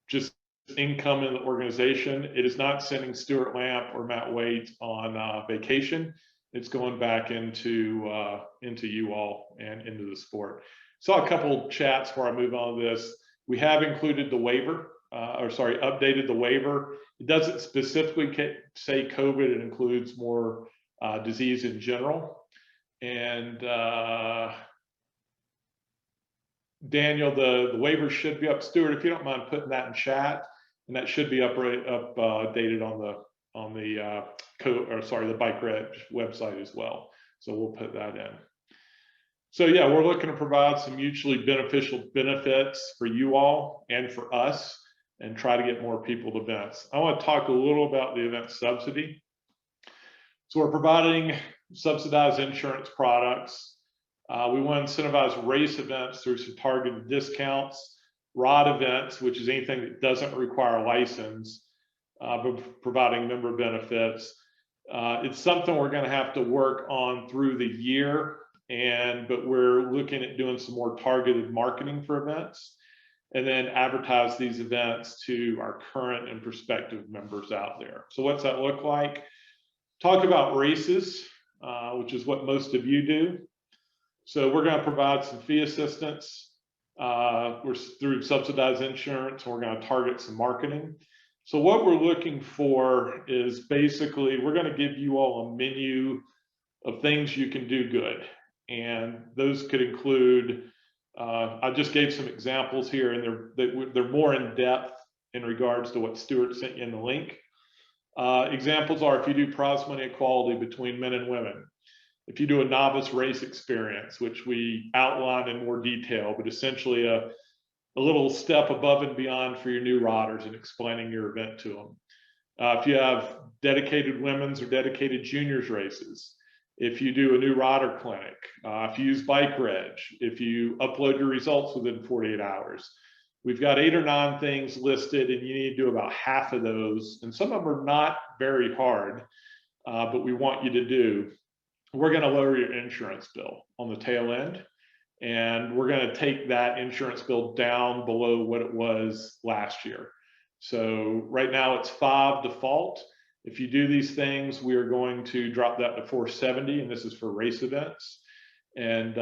just income in the organization, it is not sending Stuart Lamp or Matt Waite on vacation. It's going back into you all and into the sport. Saw a couple chats before I move on to this. We have included the waiver, updated the waiver. It doesn't specifically say COVID. It includes more disease in general. And Daniel, the waiver should be up. Stuart, if you don't mind putting that in chat, and that should be updated on the Bike Reg website as well. So we'll put that in. So yeah, we're looking to provide some mutually beneficial benefits for you all and for us, and try to get more people to events. I want to talk a little about the event subsidy. So we're providing subsidized insurance products. We want to incentivize race events through some targeted discounts, ROD events, which is anything that doesn't require a license, but providing member benefits. It's something we're going to have to work on through the year, but we're looking at doing some more targeted marketing for events, and then advertise these events to our current and prospective members out there. So what's that look like? Talk about races. which is what most of you do. So we're going to provide some fee assistance. We're through subsidized insurance, and we're going to target some marketing. So what we're looking for is basically, we're going to give you all a menu of things you can do good. And those could include, I just gave some examples here, and they're more in depth in regards to what Stuart sent you in the link. Examples are if you do prize money equality between men and women, if you do a novice race experience, which we outline in more detail, but essentially a little step above and beyond for your new riders and explaining your event to them. If you have dedicated women's or dedicated juniors races, if you do a new rider clinic, if you use bike reg, if you upload your results within 48 hours. We've got 8 or 9 things listed, and you need to do about half of those. And some of them are not very hard, but we want you to do. We're going to lower your insurance bill on the tail end, and we're going to take that insurance bill down below what it was last year. So right now it's 5 default. If you do these things, we are going to drop that to 470, and this is for race events. And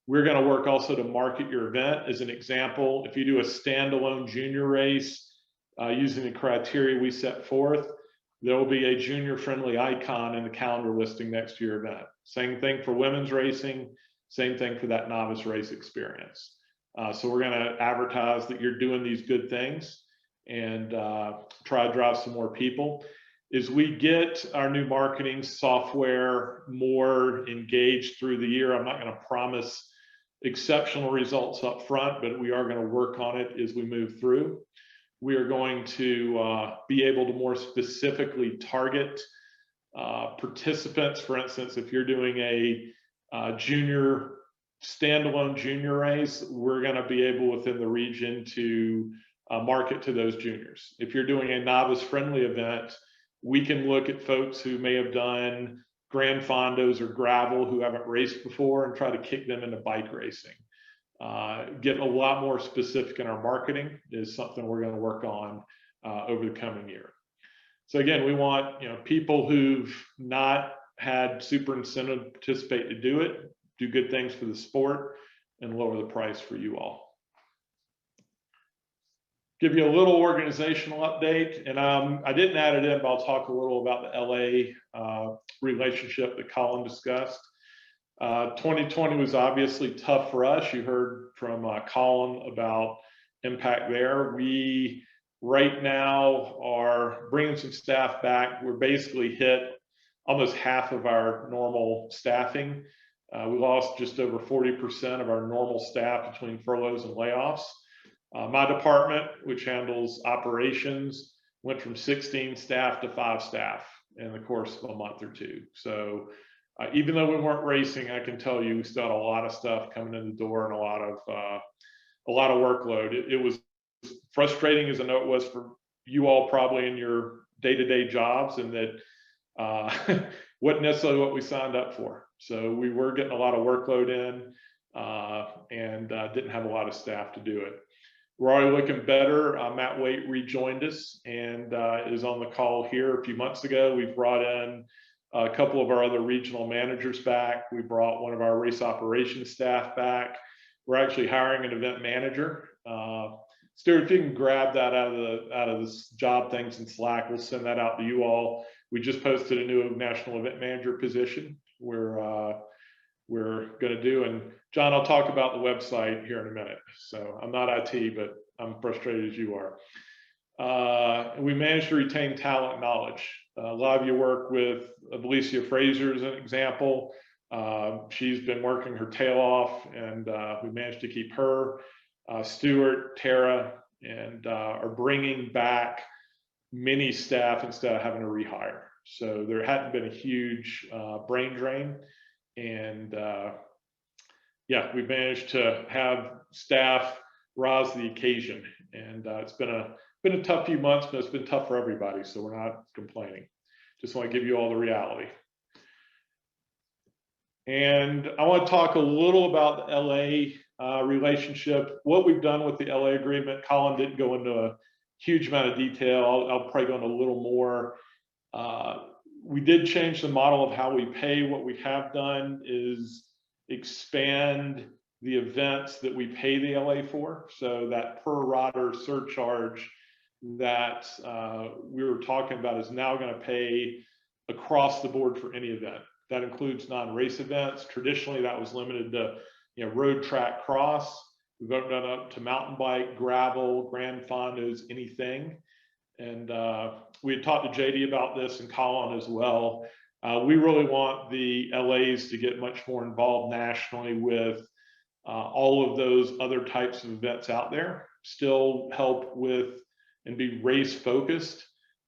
we're going to work also to market your event. As an example, if you do a standalone junior race using the criteria we set forth, there will be a junior friendly icon in the calendar listing next to your event. Same thing for women's racing, same thing for that novice race experience. So we're going to advertise that you're doing these good things and try to drive some more people. As we get our new marketing software more engaged through the year, I'm not going to promise exceptional results up front, but we are going to work on it as we move through. We are going to be able to more specifically target participants. For instance, if you're doing a standalone junior race, we're going to be able within the region to market to those juniors. If you're doing a novice friendly event, we can look at folks who may have done Grand Fondos or gravel who haven't raced before and try to kick them into bike racing. Getting a lot more specific in our marketing is something we're going to work on over the coming year. So again, we want people who've not had super incentive to participate to do it, do good things for the sport, and lower the price for you all. Give you a little organizational update, and I didn't add it in, but I'll talk a little about the LA relationship that Colin discussed. 2020 was obviously tough for us. You heard from Colin about impact there. We right now are bringing some staff back. We're basically hit almost half of our normal staffing. We lost just over 40% of our normal staff between furloughs and layoffs. My department, which handles operations, went from 16 staff to 5 staff in the course of a month or two. So even though we weren't racing, I can tell you we still had a lot of stuff coming in the door and a lot of workload. It was frustrating, as I know it was for you all probably in your day-to-day jobs, and that wasn't necessarily what we signed up for. So we were getting a lot of workload in and didn't have a lot of staff to do it. We're already looking better. Matt Waite rejoined us and is on the call here. A few months ago, we brought in a couple of our other regional managers back. We brought one of our race operations staff back. We're actually hiring an event manager. Stuart, if you can grab that out of this job things in Slack, we'll send that out to you all. We just posted a new national event manager position we're going to do. And John, I'll talk about the website here in a minute. So I'm not IT, but I'm frustrated as you are. We managed to retain talent and knowledge. A lot of you work with Alicia Fraser as an example. She's been working her tail off, and we managed to keep her. Stuart, Tara, and are bringing back many staff instead of having to rehire. So there hadn't been a huge brain drain. And yeah, we managed to have staff rise to the occasion. And it's been a tough few months, but it's been tough for everybody. So we're not complaining. Just want to give you all the reality. And I want to talk a little about the LA relationship. What we've done with the LA agreement, Colin didn't go into a huge amount of detail. I'll probably go into a little more. we did change the model of how we pay. What we have done is expand the events that we pay the LA for. So that per rider surcharge that we were talking about is now going to pay across the board for any event. That includes non-race events. Traditionally, that was limited to, you know, road, track, cross. We've opened it up to mountain bike, gravel, grand fondos, anything. And we had talked to JD about this and Colin as well. We really want the LAs to get much more involved nationally with all of those other types of events out there. Still help with and be race focused,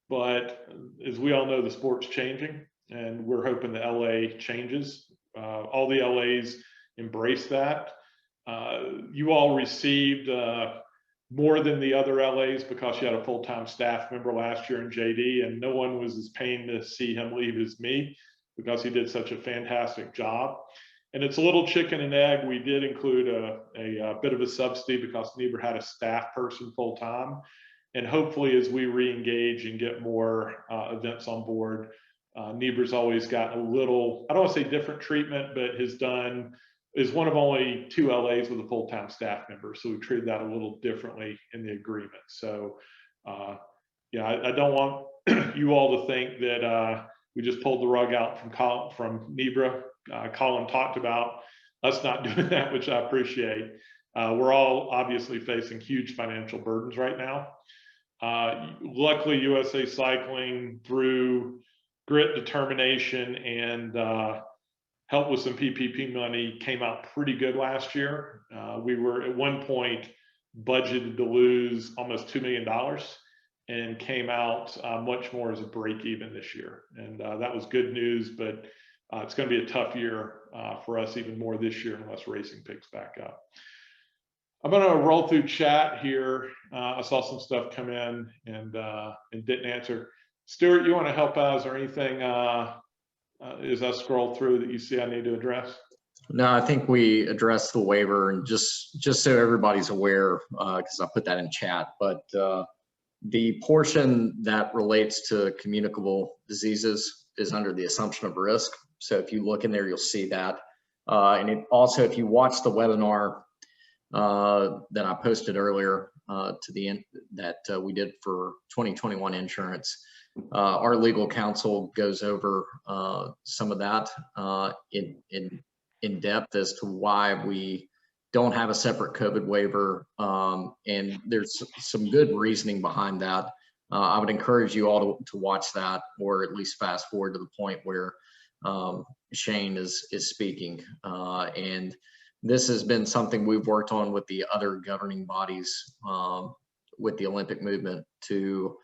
but as we all know, the sport's changing, and we're hoping the LA changes. All the LAs embrace that. You all received more than the other LAs because you had a full-time staff member last year in JD, and no one was as pained to see him leave as me because he did such a fantastic job. And it's a little chicken and egg. We did include a bit of a subsidy because Nebra had a staff person full-time. And hopefully as we re-engage and get more events on board, Nebra's always gotten a little, I don't want to say different treatment, but is one of only 2 LAs with a full-time staff member. So we treated that a little differently in the agreement. So yeah, I don't want you all to think that we just pulled the rug out from Nebra. Colin talked about us not doing that, which I appreciate. We're all obviously facing huge financial burdens right now. Luckily, USA Cycling, through grit, determination, and help with some PPP money, came out pretty good last year. We were at one point budgeted to lose almost $2 million and came out much more as a break even this year. And that was good news, but it's going to be a tough year for us even more this year unless racing picks back up. I'm going to roll through chat here. I saw some stuff come in and didn't answer. Stuart, you want to help out? Is there anything as I scroll through that you see I need to address? No, I think we addressed the waiver, and just so everybody's aware, because I put that in chat, but the portion that relates to communicable diseases is under the assumption of risk. So if you look in there, you'll see that. And it also, if you watch the webinar that I posted earlier to the end that we did for 2021 insurance, our legal counsel goes over some of that in depth as to why we don't have a separate COVID waiver, and there's some good reasoning behind that. I would encourage you all to watch that, or at least fast forward to the point where Shane is speaking. And this has been something we've worked on with the other governing bodies, with the Olympic movement, to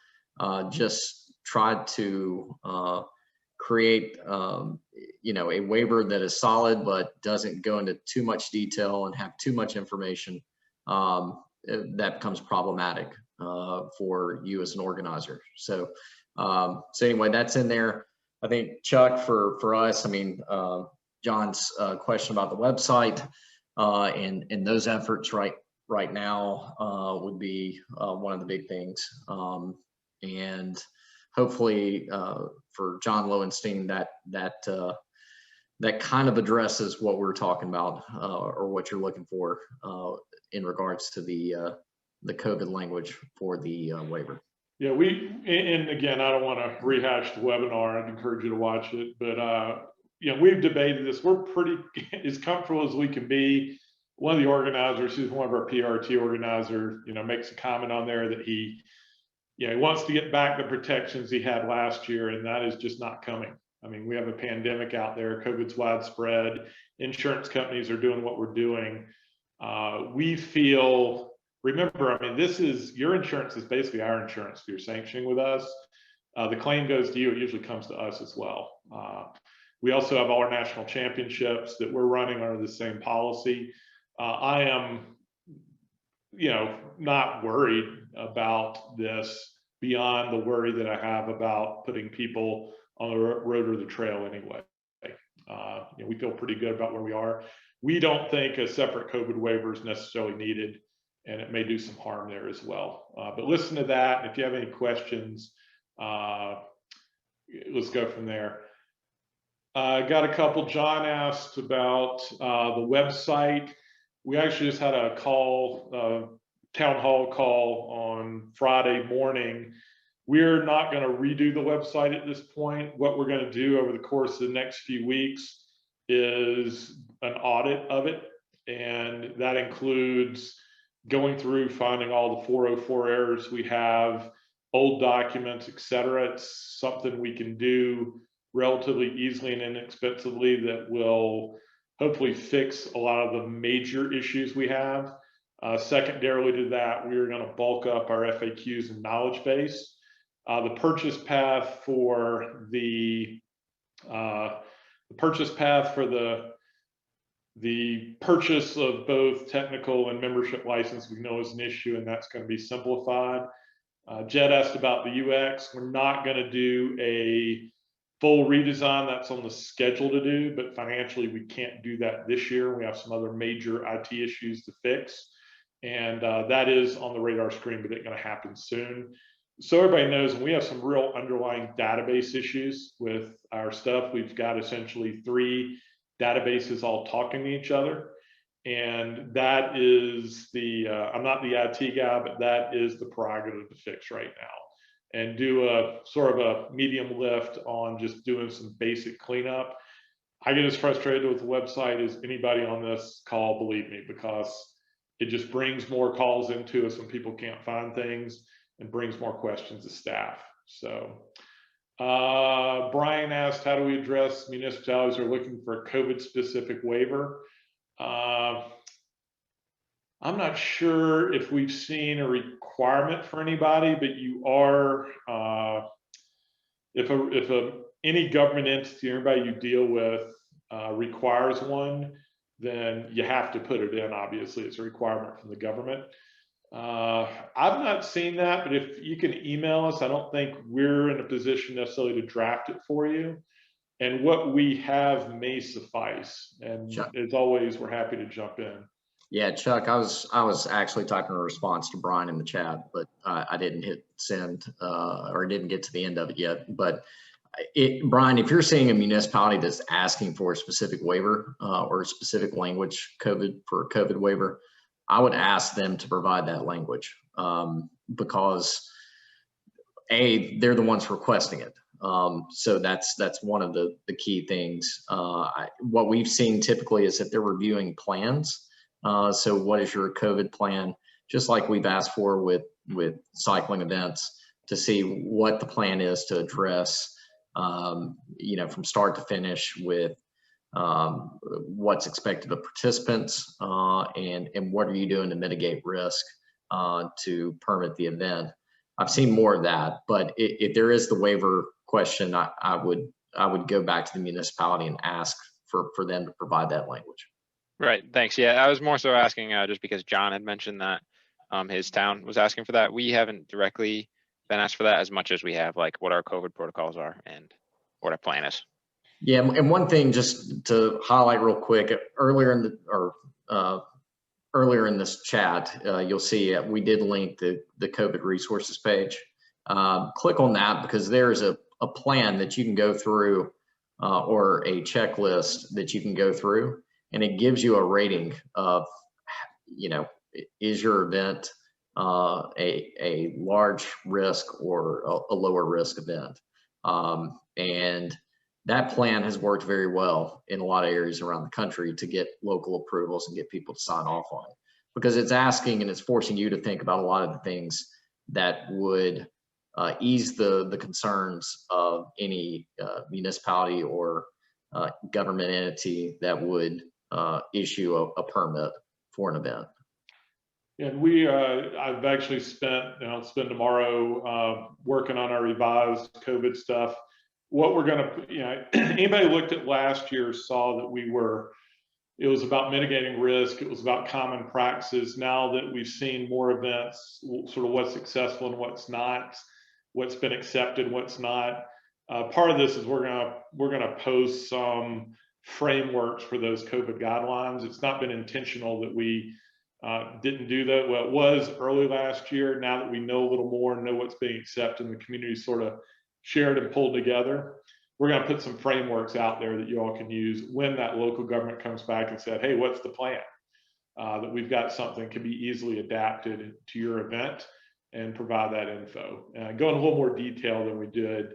just try to create you know, a waiver that is solid but doesn't go into too much detail and have too much information that becomes problematic for you as an organizer. So so anyway, that's in there. I think, Chuck, for us, I mean, John's question about the website and those efforts right now would be one of the big things. And hopefully for John Lowenstein, that kind of addresses what we're talking about or what you're looking for in regards to the COVID language for the waiver. Yeah, and again, I don't want to rehash the webinar. I'd encourage you to watch it, but you know, we've debated this. We're pretty as comfortable as we can be. One of the organizers, who's one of our PRT organizers, you know, makes a comment on there that he wants to get back the protections he had last year, and that is just not coming. I mean, we have a pandemic out there, COVID's widespread, insurance companies are doing what we're doing. We feel, remember, I mean, your insurance is basically our insurance if you're sanctioning with us. The claim goes to you, it usually comes to us as well. We also have all our national championships that we're running under the same policy. I am, you know, not worried about this beyond the worry that I have about putting people on the road or the trail anyway. You know, we feel pretty good about where we are. We don't think a separate COVID waiver is necessarily needed, and it may do some harm there as well. But listen to that. If you have any questions, let's go from there. I got a couple. John asked about the website. We actually just had a call, town hall call on Friday morning. We're not going to redo the website at this point. What we're going to do over the course of the next few weeks is an audit of it. And that includes going through, finding all the 404 errors we have, old documents, etc. It's something we can do relatively easily and inexpensively that will hopefully fix a lot of the major issues we have. Secondarily to that, we are going to bulk up our FAQs and knowledge base. The purchase path for the purchase of both technical and membership license we know is an issue, and that's going to be simplified. Jed asked about the UX. We're not going to do a full redesign. That's on the schedule to do, but financially we can't do that this year. We have some other major IT issues to fix, and that is on the radar screen, but it's going to happen soon. So everybody knows we have some real underlying database issues with our stuff. We've got essentially 3 databases all talking to each other. And that is the, I'm not the IT guy, but that is the prerogative to fix right now. And do a sort of a medium lift on just doing some basic cleanup. I get as frustrated with the website as anybody on this call, believe me, because it just brings more calls into us when people can't find things and brings more questions to staff. So Brian asked, how do we address municipalities who are looking for a COVID specific waiver? I'm not sure if we've seen a requirement for anybody, but you are, if any government entity, everybody you deal with requires one, then you have to put it in. Obviously, it's a requirement from the government. I've not seen that, but if you can email us, I don't think we're in a position necessarily to draft it for you. And what we have may suffice. And as always, we're happy to jump in. Yeah, Chuck, I was actually typing a response to Brian in the chat, but I didn't hit send or didn't get to the end of it yet. But Brian, if you're seeing a municipality that's asking for a specific waiver or a specific language for a COVID waiver, I would ask them to provide that language because they're the ones requesting it. So that's one of the key things. What we've seen typically is that they're reviewing plans. So what is your COVID plan? Just like we've asked for with cycling events, to see what the plan is to address, from start to finish with what's expected of participants and what are you doing to mitigate risk to permit the event. I've seen more of that, but if there is the waiver question, I would go back to the municipality and ask for them to provide that language. Right, thanks. Yeah, I was more so asking just because John had mentioned that his town was asking for that. We haven't directly been asked for that as much as we have like what our COVID protocols are and what our plan is. Yeah, and one thing just to highlight real quick, earlier in this chat, you'll see we did link the COVID resources page. Click on that because there's a plan that you can go through or a checklist that you can go through, and it gives you a rating of, is your event a large risk or a lower risk event? And that plan has worked very well in a lot of areas around the country to get local approvals and get people to sign off on it, because it's asking and it's forcing you to think about a lot of the things that would ease the concerns of any municipality or government entity that would issue a permit for an event. And I've actually spent tomorrow working on our revised COVID stuff. What we're going to, anybody who looked at last year saw that it was about mitigating risk. It was about common practices. Now that we've seen more events, sort of what's successful and what's not, what's been accepted, what's not. Part of this is we're gonna post some frameworks for those COVID guidelines. It's not been intentional that we didn't do that. Well, it was early last year. Now that we know a little more and know what's being accepted, and the community sort of shared and pulled together. We're going to put some frameworks out there that you all can use when that local government comes back and said, hey, what's the plan? That we've got something can be easily adapted to your event and provide that info. Go in a little more detail than we did.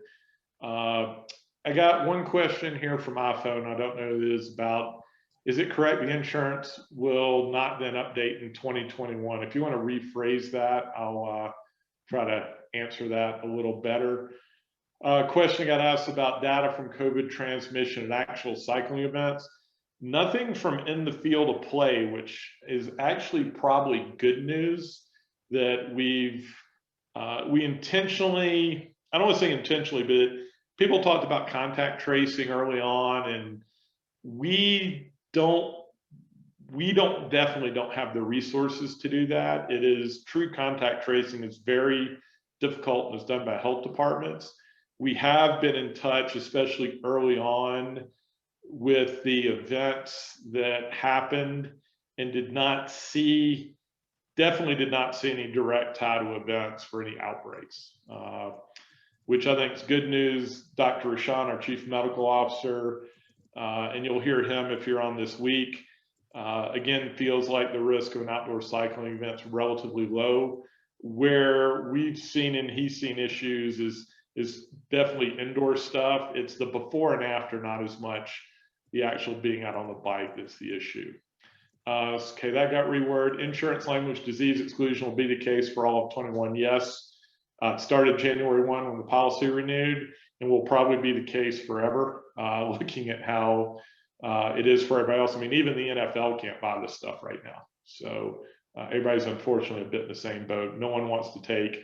I got one question here from iPhone. I don't know what it is about. Is it correct the insurance will not then update in 2021? If you want to rephrase that, I'll try to answer that a little better. Question I got asked about data from COVID transmission at actual cycling events. Nothing from in the field of play, which is actually probably good news that we intentionally, I don't want to say intentionally, but people talked about contact tracing early on, and we definitely don't have the resources to do that. It is true contact tracing is very difficult and is done by health departments. We have been in touch, especially early on, with the events that happened and definitely did not see any direct tie to events for any outbreaks, which I think is good news. Dr. Rashan, our chief medical officer, and you'll hear him if you're on this week, again, feels like the risk of an outdoor cycling event is relatively low. Where we've seen and he's seen issues is definitely indoor stuff. It's the before and after, not as much the actual being out on the bike that's the issue. Okay, that got reworded. Insurance language disease exclusion will be the case for all of 21. Yes, it started January 1 when the policy renewed, and will probably be the case forever, looking at how it is for everybody else. I mean, even the NFL can't buy this stuff right now. So everybody's unfortunately a bit in the same boat. No one wants to take,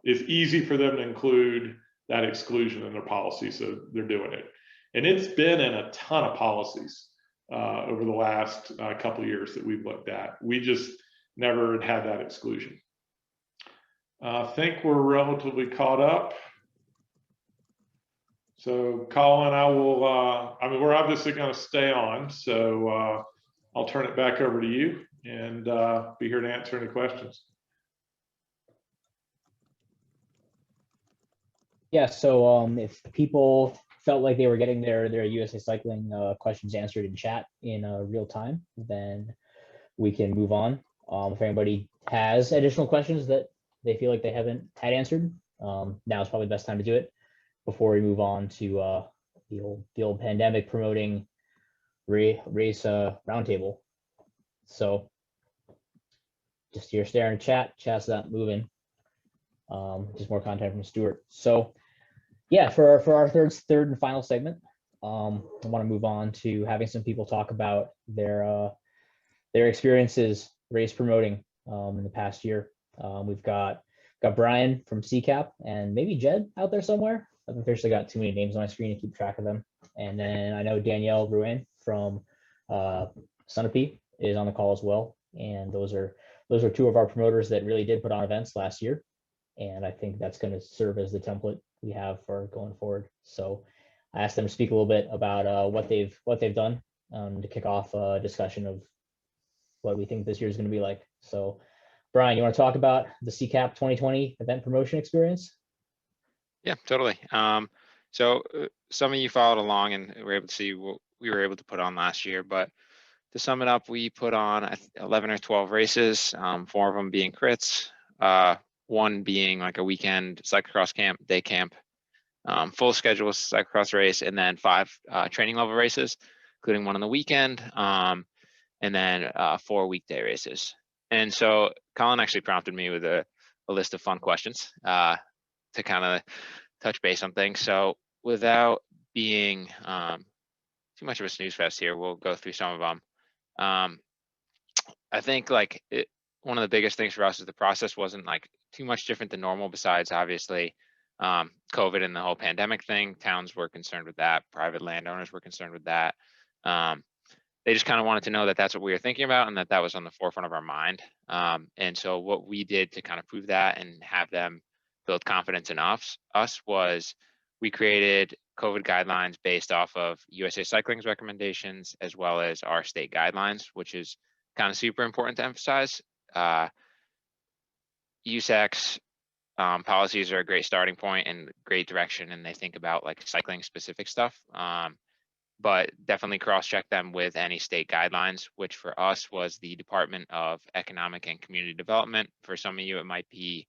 it's easy for them to include that exclusion in their policy, so they're doing it. And it's been in a ton of policies over the last couple of years that we've looked at. We just never had that exclusion. I think we're relatively caught up. So Colin, I will, I mean, we're obviously going to stay on, so I'll turn it back over to you and be here to answer any questions. Yeah, so if people felt like they were getting their USA Cycling questions answered in chat in real time, then we can move on. If anybody has additional questions that they feel like they haven't had answered, now is probably the best time to do it before we move on to the old pandemic promoting race roundtable. So just you're staring at chat's not moving. Just more content from Stuart. So yeah, for our third and final segment, I want to move on to having some people talk about their experiences race promoting in the past year. We've got Brian from CCAP and maybe Jed out there somewhere. I've officially got too many names on my screen to keep track of them. And then I know Danielle Ruin from Sunapee is on the call as well. And those are two of our promoters that really did put on events last year. And I think that's going to serve as the template we have for going forward. So I asked them to speak a little bit about what they've done to kick off a discussion of what we think this year is going to be like. So Brian, you want to talk about the CCAP 2020 event promotion experience? Yeah, totally. So some of you followed along and were able to see what we were able to put on last year, but to sum it up, we put on 11 or 12 races, 4 of them being crits, 1 being like a weekend cyclocross camp, day camp, full schedule cyclocross race, and then 5 training level races, including 1 on the weekend, and then 4 weekday races. And so Colin actually prompted me with a list of fun questions to kind of touch base on things. So without being too much of a snooze fest here, we'll go through some of them. I think like one of the biggest things for us is the process wasn't like too much different than normal, besides obviously COVID and the whole pandemic thing. Towns were concerned with that. Private landowners were concerned with that. They just kind of wanted to know that that's what we were thinking about and that was on the forefront of our mind. And so what we did to kind of prove that and have them build confidence in us was we created COVID guidelines based off of USA Cycling's recommendations, as well as our state guidelines, which is kind of super important to emphasize. USAC's policies are a great starting point and great direction, and they think about like cycling specific stuff. But definitely cross-check them with any state guidelines, which for us was the Department of Economic and Community Development. For some of you, it might be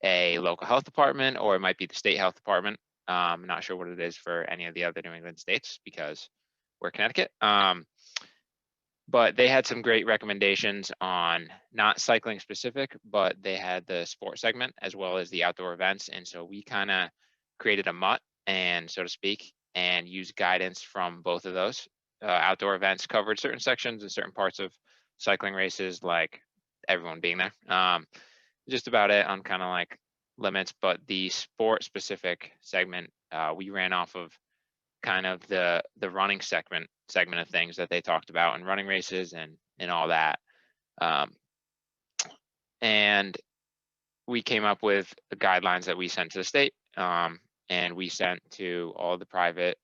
a local health department, or it might be the state health department. I'm not sure what it is for any of the other New England states because we're Connecticut. But they had some great recommendations on not cycling specific, but they had the sport segment as well as the outdoor events. And so we kind of created a mutt, and so to speak, and used guidance from both of those. Outdoor events covered certain sections and certain parts of cycling races, like everyone being there. Just about it on kind of like limits, but the sport specific segment, we ran off of kind of the running segment of things that they talked about and running races and all that. And we came up with the guidelines that we sent to the state, and we sent to all the private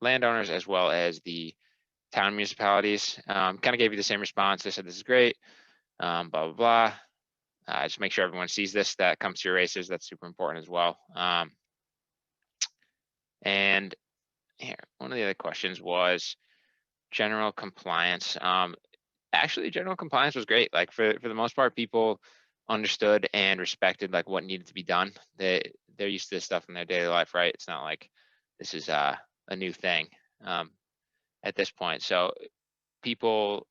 landowners as well as the town municipalities. Kind of gave you the same response. They said, this is great, blah, blah, blah. Just make sure everyone sees this that comes to your races. That's super important as well. And here, one of the other questions was general compliance. Actually, general compliance was great. Like for the most part, people understood and respected like what needed to be done. They're used to this stuff in their daily life, right? It's not like this is a new thing at this point. So people,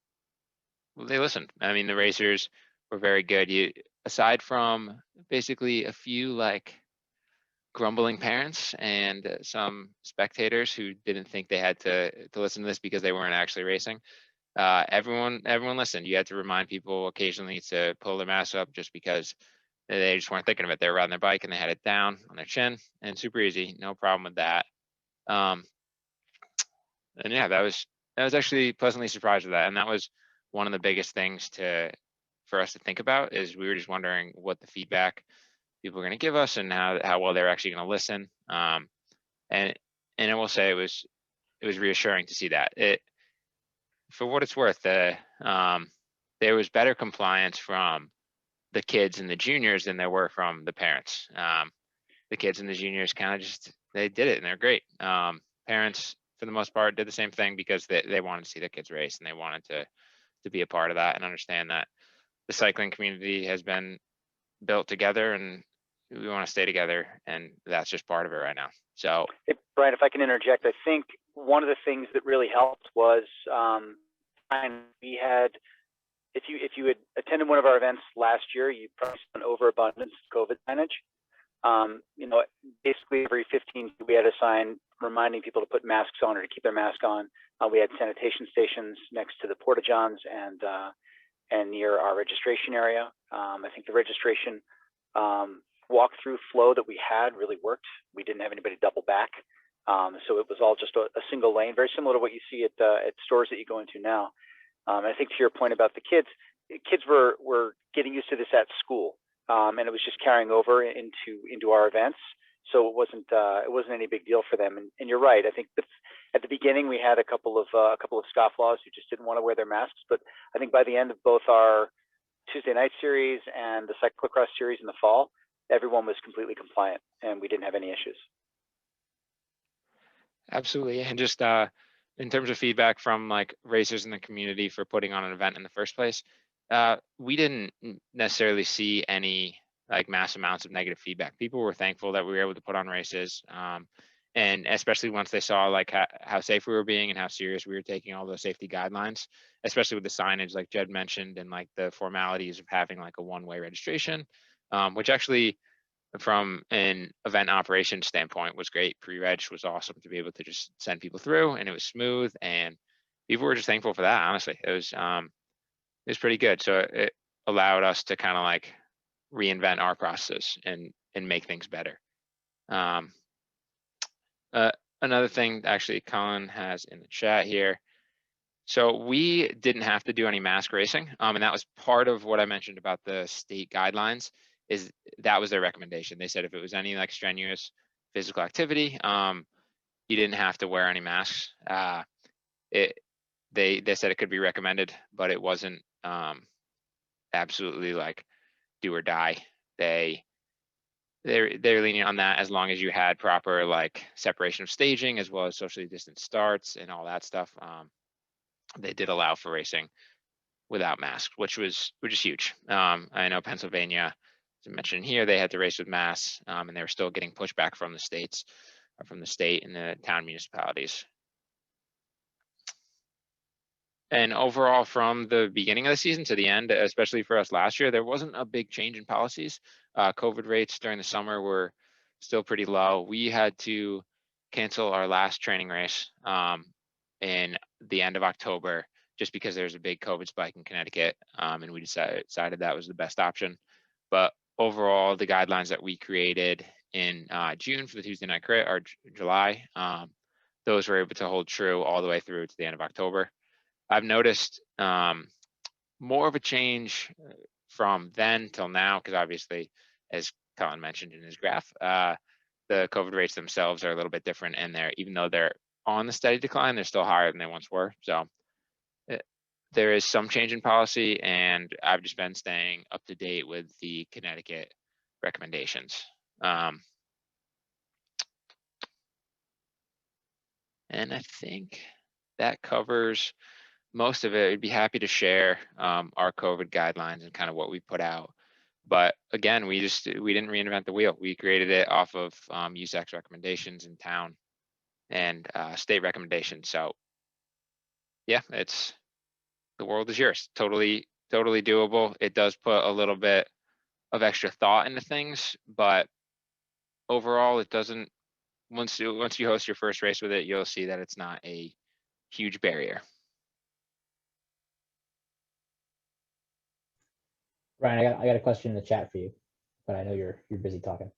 they listened. I mean, the racers were very good. Aside from basically a few like grumbling parents and some spectators who didn't think they had to listen to this because they weren't actually racing, everyone listened. You had to remind people occasionally to pull their mask up just because they just weren't thinking of it. They were riding their bike and they had it down on their chin, and super easy, no problem with that. And yeah, that was actually pleasantly surprised with that. And that was one of the biggest things for us to think about, is we were just wondering what the feedback people are going to give us and how well they're actually going to listen. And I will say it was reassuring to see that. For what it's worth, there was better compliance from the kids and the juniors than there were from the parents. The kids and the juniors kind of just, they did it and they're great. Parents, for the most part, did the same thing because they wanted to see their kids race and they wanted to be a part of that and understand that the cycling community has been built together and we want to stay together, and that's just part of it right now. So, hey, Brian, if I can interject, I think one of the things that really helped was we had, if you had attended one of our events last year, you probably saw an overabundance of COVID signage. You know, basically every 15 we had a sign reminding people to put masks on or to keep their mask on. We had sanitation stations next to the porta johns and near our registration area. I think the registration walk-through flow that we had really worked. We didn't have anybody double back. So it was all just a single lane, very similar to what you see at stores that you go into now. I think to your point about the kids were getting used to this at school, and it was just carrying over into our events. So it wasn't any big deal for them. And you're right. I think at the beginning we had a couple of scofflaws who just didn't want to wear their masks. But I think by the end of both our Tuesday night series and the cyclocross series in the fall, everyone was completely compliant and we didn't have any issues. Absolutely. And just in terms of feedback from like racers in the community for putting on an event in the first place, we didn't necessarily see any like mass amounts of negative feedback. People were thankful that we were able to put on races. And especially once they saw like how safe we were being and how serious we were taking all those safety guidelines, especially with the signage like Jed mentioned and like the formalities of having like a one-way registration, which actually from an event operation standpoint was great. Pre-reg was awesome to be able to just send people through, and it was smooth, and people were just thankful for that. Honestly, it was pretty good. So it allowed us to kind of like reinvent our process and make things better. Another thing actually Colin has in the chat here. So we didn't have to do any mask racing. And that was part of what I mentioned about the state guidelines, is that was their recommendation. They said if it was any like strenuous physical activity, you didn't have to wear any masks. They said it could be recommended, but it wasn't absolutely like do or die. They they're leaning on that as long as you had proper like separation of staging as well as socially distant starts and all that stuff. They did allow for racing without masks, which is huge. I know Pennsylvania, as I mentioned here, they had to race with masks, and they were still getting pushback from the states, or from the state and the town municipalities. And overall, from the beginning of the season to the end, especially for us last year, there wasn't a big change in policies. COVID rates during the summer were still pretty low. We had to cancel our last training race in the end of October, just because there's a big COVID spike in Connecticut, and we decided that was the best option. But overall, the guidelines that we created in June for the Tuesday night crit, or July, those were able to hold true all the way through to the end of October. I've noticed more of a change from then till now, because obviously, as Colin mentioned in his graph, the COVID rates themselves are a little bit different, and even though they're on the steady decline, they're still higher than they once were. So there is some change in policy, and I've just been staying up to date with the Connecticut recommendations. And I think that covers most of it. I'd be happy to share our COVID guidelines and kind of what we put out. But again, we didn't reinvent the wheel. We created it off of USAC's recommendations in town and state recommendations. So yeah, the world is yours. Totally doable. It does put a little bit of extra thought into things, but overall it doesn't. Once you host your first race with it, you'll see that it's not a huge barrier. Ryan, I got a question in the chat for you, but I know you're busy talking.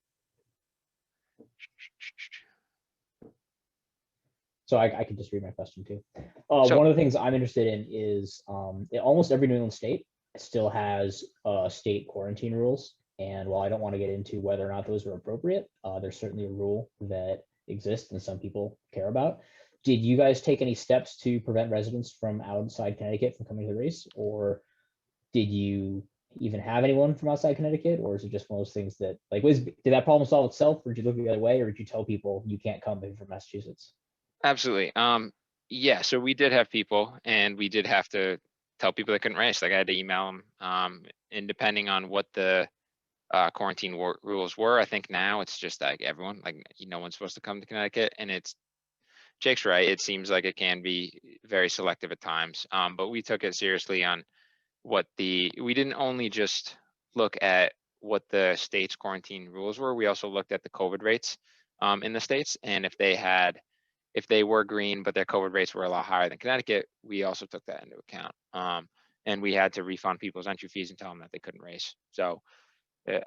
So I can just read my question too. One of the things I'm interested in is almost every New England state still has state quarantine rules. And while I don't want to get into whether or not those are appropriate, there's certainly a rule that exists and some people care about. Did you guys take any steps to prevent residents from outside Connecticut from coming to the race? Or did you even have anyone from outside Connecticut? Or is it just one of those things that, like, did that problem solve itself? Or did you look the other way? Or did you tell people you can't come if you're from Massachusetts? Absolutely. Yeah, so we did have people, and we did have to tell people they couldn't race. Like, I had to email them, and depending on what the quarantine rules were, I think now it's just like everyone, like, no one's supposed to come to Connecticut. And Jake's right, it seems like it can be very selective at times, but we took it seriously on we didn't only just look at what the state's quarantine rules were, we also looked at the COVID rates in the states. And if they were green, but their COVID rates were a lot higher than Connecticut, we also took that into account. And we had to refund people's entry fees and tell them that they couldn't race. So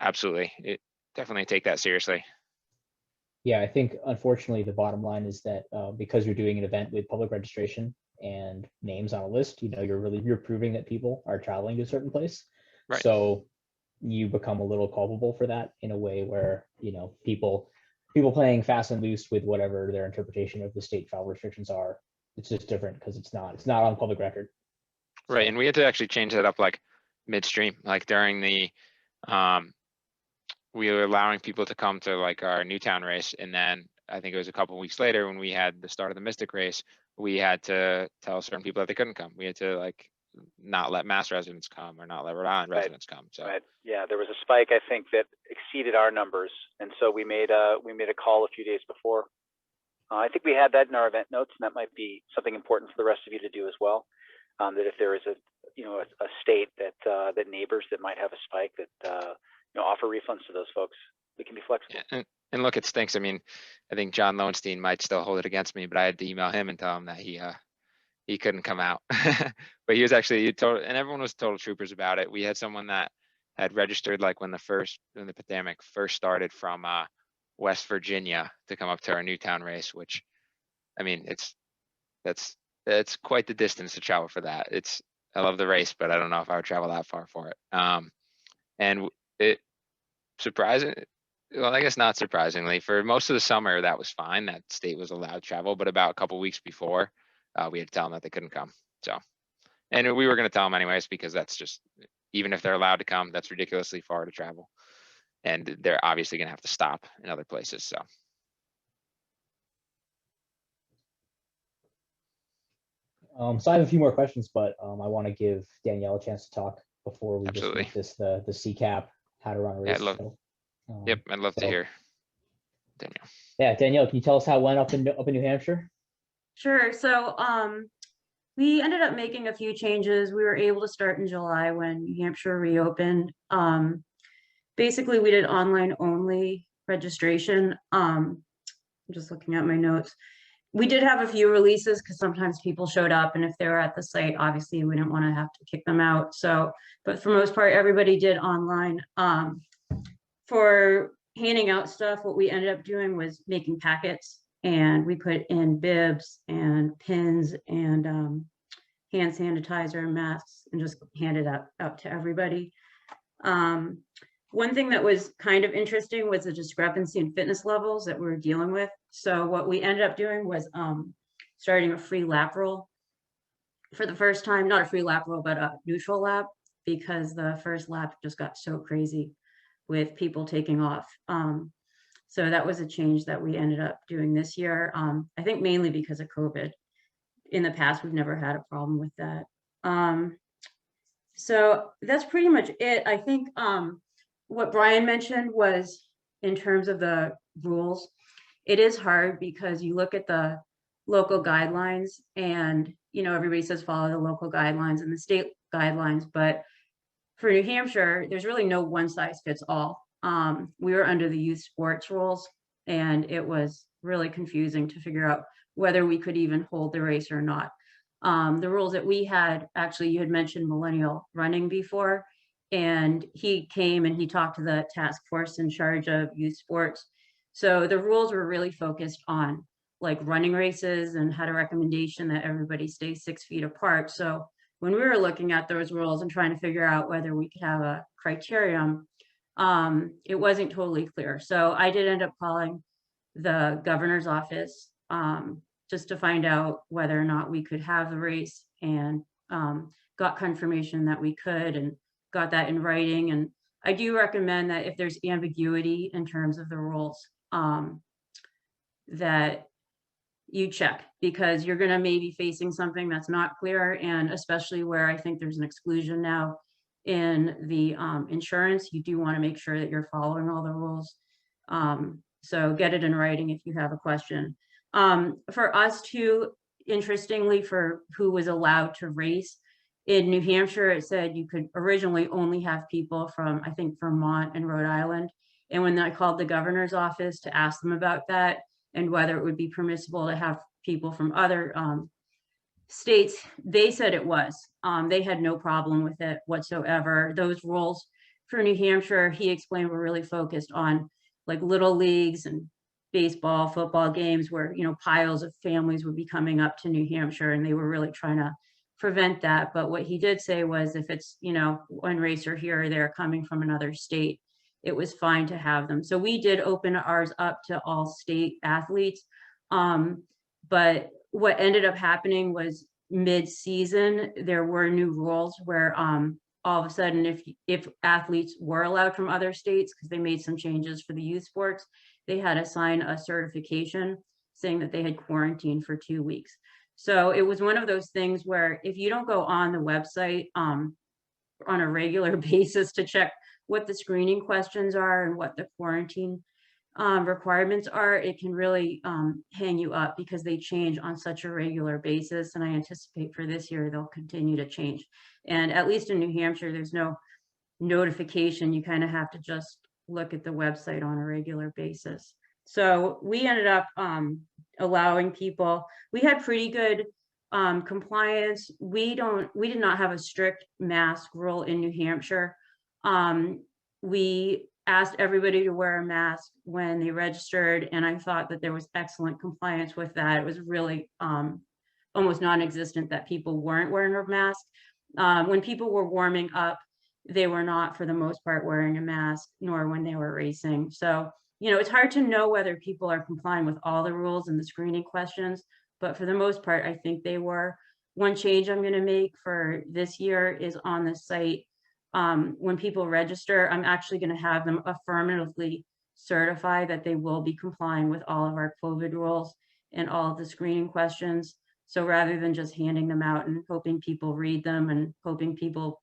absolutely, definitely take that seriously. Yeah, I think unfortunately the bottom line is that because you're doing an event with public registration and names on a list, you're proving that people are traveling to a certain place. Right. So you become a little culpable for that in a way where, people playing fast and loose with whatever their interpretation of the state travel restrictions are. It's just different because it's not on public record. Right, and we had to actually change that up like midstream, like during the we were allowing people to come to like our Newtown race, and then I think it was a couple of weeks later when we had the start of the Mystic race, we had to tell certain people that they couldn't come. We had to like not let Mass residents come or not let Rhode Island residents come. So yeah, there was a spike, I think, that exceeded our numbers, and so we made a call a few days before. I think we had that in our event notes, and that might be something important for the rest of you to do as well. That if there is a state that neighbors that might have a spike, that offer refunds to those folks. We can be flexible. Yeah, and look, it stinks. I mean, I think John Lowenstein might still hold it against me, but I had to email him and tell him that he couldn't come out. But he was actually and everyone was total troopers about it. We had someone that had registered like when the pandemic first started from West Virginia to come up to our Newtown race, which, I mean, it's quite the distance to travel for that. I love the race, but I don't know if I would travel that far for it. And it surprising, well, I guess not surprisingly, for most of the summer, that was fine. That state was allowed travel, but about a couple of weeks before, we had to tell them that they couldn't come. So, and we were going to tell them anyways, because that's just, even if they're allowed to come, that's ridiculously far to travel. and they're obviously gonna have to stop in other places, so. So I have a few more questions, but I want to give Danielle a chance to talk before we Absolutely. just make this the CCAP, how to run a Yeah, race. I'd love- show. Yep, I'd love to so- hear. Danielle. Yeah, Danielle, can you tell us how it went up in New Hampshire? Sure. So we ended up making a few changes. We were able to start in July when New Hampshire reopened. Basically, we did online only registration. I'm just looking at my notes. We did have a few releases because sometimes people showed up, and if they were at the site, obviously we didn't want to have to kick them out. So, but for most part, everybody did online. For handing out stuff, what we ended up doing was making packets, and we put in bibs and pins and hand sanitizer and masks and just handed out to everybody. One thing that was kind of interesting was the discrepancy in fitness levels that we were dealing with. So what we ended up doing was starting a free lap roll for the first time, not a free lap roll, but a neutral lap, because the first lap just got so crazy with people taking off. So that was a change that we ended up doing this year. I think mainly because of COVID. In the past, we've never had a problem with that. So that's pretty much it. I think what Brian mentioned was in terms of the rules, it is hard because you look at the local guidelines and, you know, everybody says follow the local guidelines and the state guidelines, but for New Hampshire, there's really no one size fits all. We were under the youth sports rules, and it was really confusing to figure out whether we could even hold the race or not. The rules that we had, actually, you had mentioned Millennial Running before, and he came and he talked to the task force in charge of youth sports. So the rules were really focused on like running races and had a recommendation that everybody stay 6 feet apart. So when we were looking at those rules and trying to figure out whether we could have a criterion, it wasn't totally clear. So I did end up calling the governor's office just to find out whether or not we could have the race, and got confirmation that we could and got that in writing. And I do recommend that if there's ambiguity in terms of the rules, that you check, because you're going to maybe facing something that's not clear, and especially where I think there's an exclusion now in the insurance, you do want to make sure that you're following all the rules. So get it in writing if you have a question. For us too, interestingly, for who was allowed to race, in New Hampshire, it said you could originally only have people from, I think, Vermont and Rhode Island. And when I called the governor's office to ask them about that and whether it would be permissible to have people from other states, they said it was. They had no problem with it whatsoever. Those rules for New Hampshire, he explained, were really focused on like little leagues and baseball, football games where, you know, piles of families would be coming up to New Hampshire, and they were really trying to prevent that. But what he did say was if it's, you know, one racer here or there coming from another state, it was fine to have them. So we did open ours up to all state athletes. But what ended up happening was mid-season, there were new rules where all of a sudden, if athletes were allowed from other states, because they made some changes for the youth sports, they had to sign a certification saying that they had quarantined for 2 weeks. So it was one of those things where if you don't go on the website on a regular basis to check what the screening questions are and what the quarantine requirements are, it can really hang you up because they change on such a regular basis. And I anticipate for this year, they'll continue to change. And at least in New Hampshire, there's no notification. You kind of have to just look at the website on a regular basis. So we ended up allowing people, we had pretty good compliance. We did not have a strict mask rule in New Hampshire. We asked everybody to wear a mask when they registered, and I thought that there was excellent compliance with that. It was really almost non-existent that people weren't wearing a mask. When people were warming up, they were not, for the most part, wearing a mask, nor when they were racing. So, you know, it's hard to know whether people are complying with all the rules and the screening questions, but for the most part, I think they were. One change I'm going to make for this year is on the site. when people register, I'm actually going to have them affirmatively certify that they will be complying with all of our COVID rules and all of the screening questions. So rather than just handing them out and hoping people read them and hoping people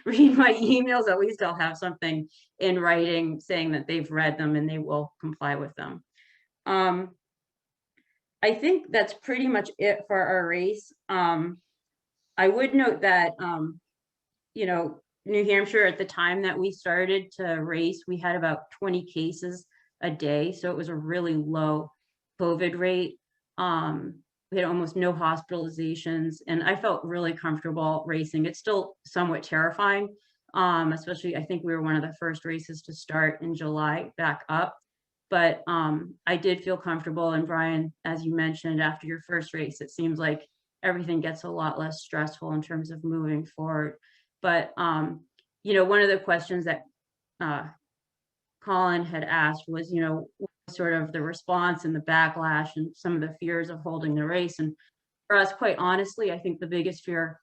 read my emails, at least I'll have something in writing saying that they've read them and they will comply with them. I think that's pretty much it for our race. I would note that, you know, New Hampshire at the time that we started to race, we had about 20 cases a day. So it was a really low COVID rate. We had almost no hospitalizations, and I felt really comfortable racing. It's still somewhat terrifying, especially I think we were one of the first races to start in July back up. But I did feel comfortable. And Brian, as you mentioned, after your first race, it seems like everything gets a lot less stressful in terms of moving forward. But you know, one of the questions that Colin had asked was, you know, sort of the response and the backlash and some of the fears of holding the race. And for us, quite honestly, I think the biggest fear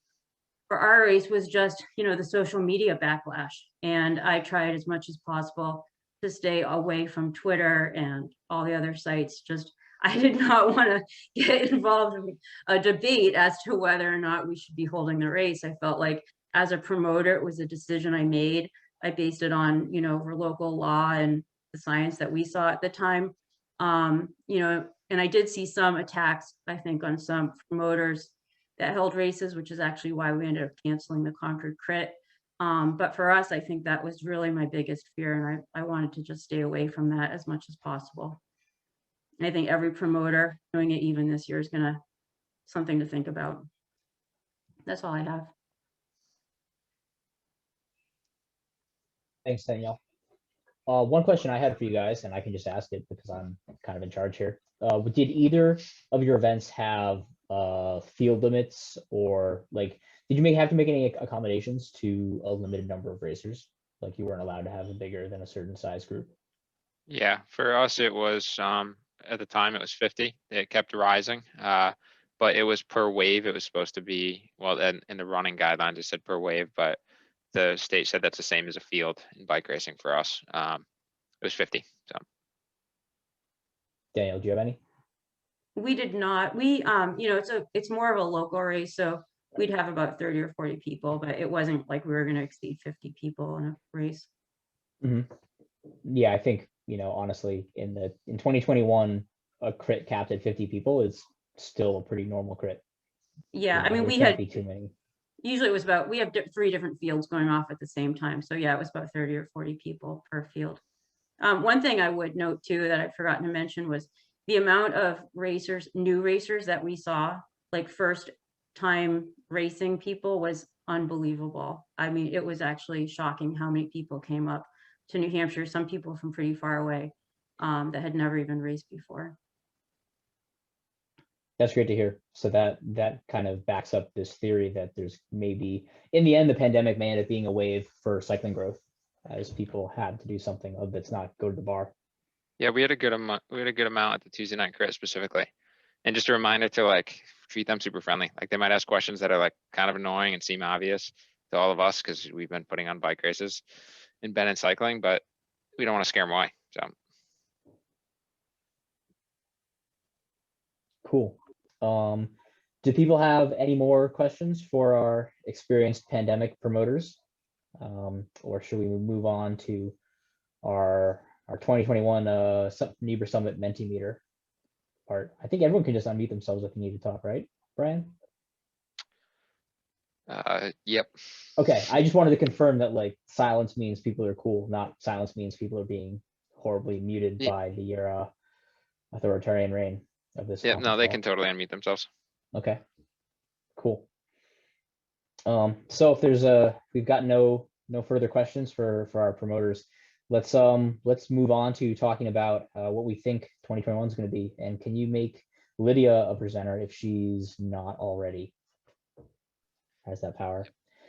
for our race was just, you know, the social media backlash. And I tried as much as possible to stay away from Twitter and all the other sites. Just, I did not want to get involved in a debate as to whether or not we should be holding the race. I felt like as a promoter, it was a decision I made. I based it on, you know, local law and the science that we saw at the time. You know, and I did see some attacks, I think, on some promoters that held races, which is actually why we ended up canceling the Concord Crit. But for us, I think that was really my biggest fear, and I wanted to just stay away from that as much as possible. I think every promoter doing it even this year is gonna something to think about. That's all I have. Thanks, Danielle. One question I had for you guys, and I can just ask it because I'm kind of in charge here. Did either of your events have field limits, or like, did you have to make any accommodations to a limited number of racers? Like you weren't allowed to have a bigger than a certain size group? Yeah, for us, it was, at the time it was 50. It kept rising. But it was per wave. It was supposed to be, well, in the running guidelines, it said per wave, but the state said that's the same as a field in bike racing for us. It was 50. So Daniel, do you have any? We did not. We, you know, it's more of a local race, so we'd have about 30 or 40 people, but it wasn't like we were going to exceed 50 people in a race. Mm-hmm. Yeah, I think, you know, honestly, in 2021, a crit capped at 50 people is still a pretty normal crit. Yeah, You know, I mean, there we can't had be too many. usually it was about, we have 3 different fields going off at the same time. So yeah, it was about 30 or 40 people per field. One thing I would note too that I'd forgotten to mention was the amount of racers, new racers that we saw, like first time racing people, was unbelievable. I mean, it was actually shocking how many people came up to New Hampshire, some people from pretty far away that had never even raced before. That's great to hear. So that kind of backs up this theory that there's maybe, in the end, the pandemic may end up being a wave for cycling growth, as people had to do something that's not go to the bar. yeah, we had a good amount. We had a good amount at the Tuesday night crit specifically, and just a reminder to like treat them super friendly. Like they might ask questions that are like kind of annoying and seem obvious to all of us because we've been putting on bike races and been in cycling, but we don't want to scare them away. So Cool. Do people have any more questions for our experienced pandemic promoters? Or should we move on to our 2021 Nebra Summit Mentimeter part? I think everyone can just unmute themselves if you need to talk, right, Brian? yep. Okay, I just wanted to confirm that like silence means people are cool, not silence means people are being horribly muted by the authoritarian reign of this. Yep. No, they conference can totally unmute themselves. call. Okay, cool. So if there's we've got no further questions for our promoters, let's move on to talking about what we think 2021 is going to be. And can you make Lydia a presenter if she's not already? Has that power?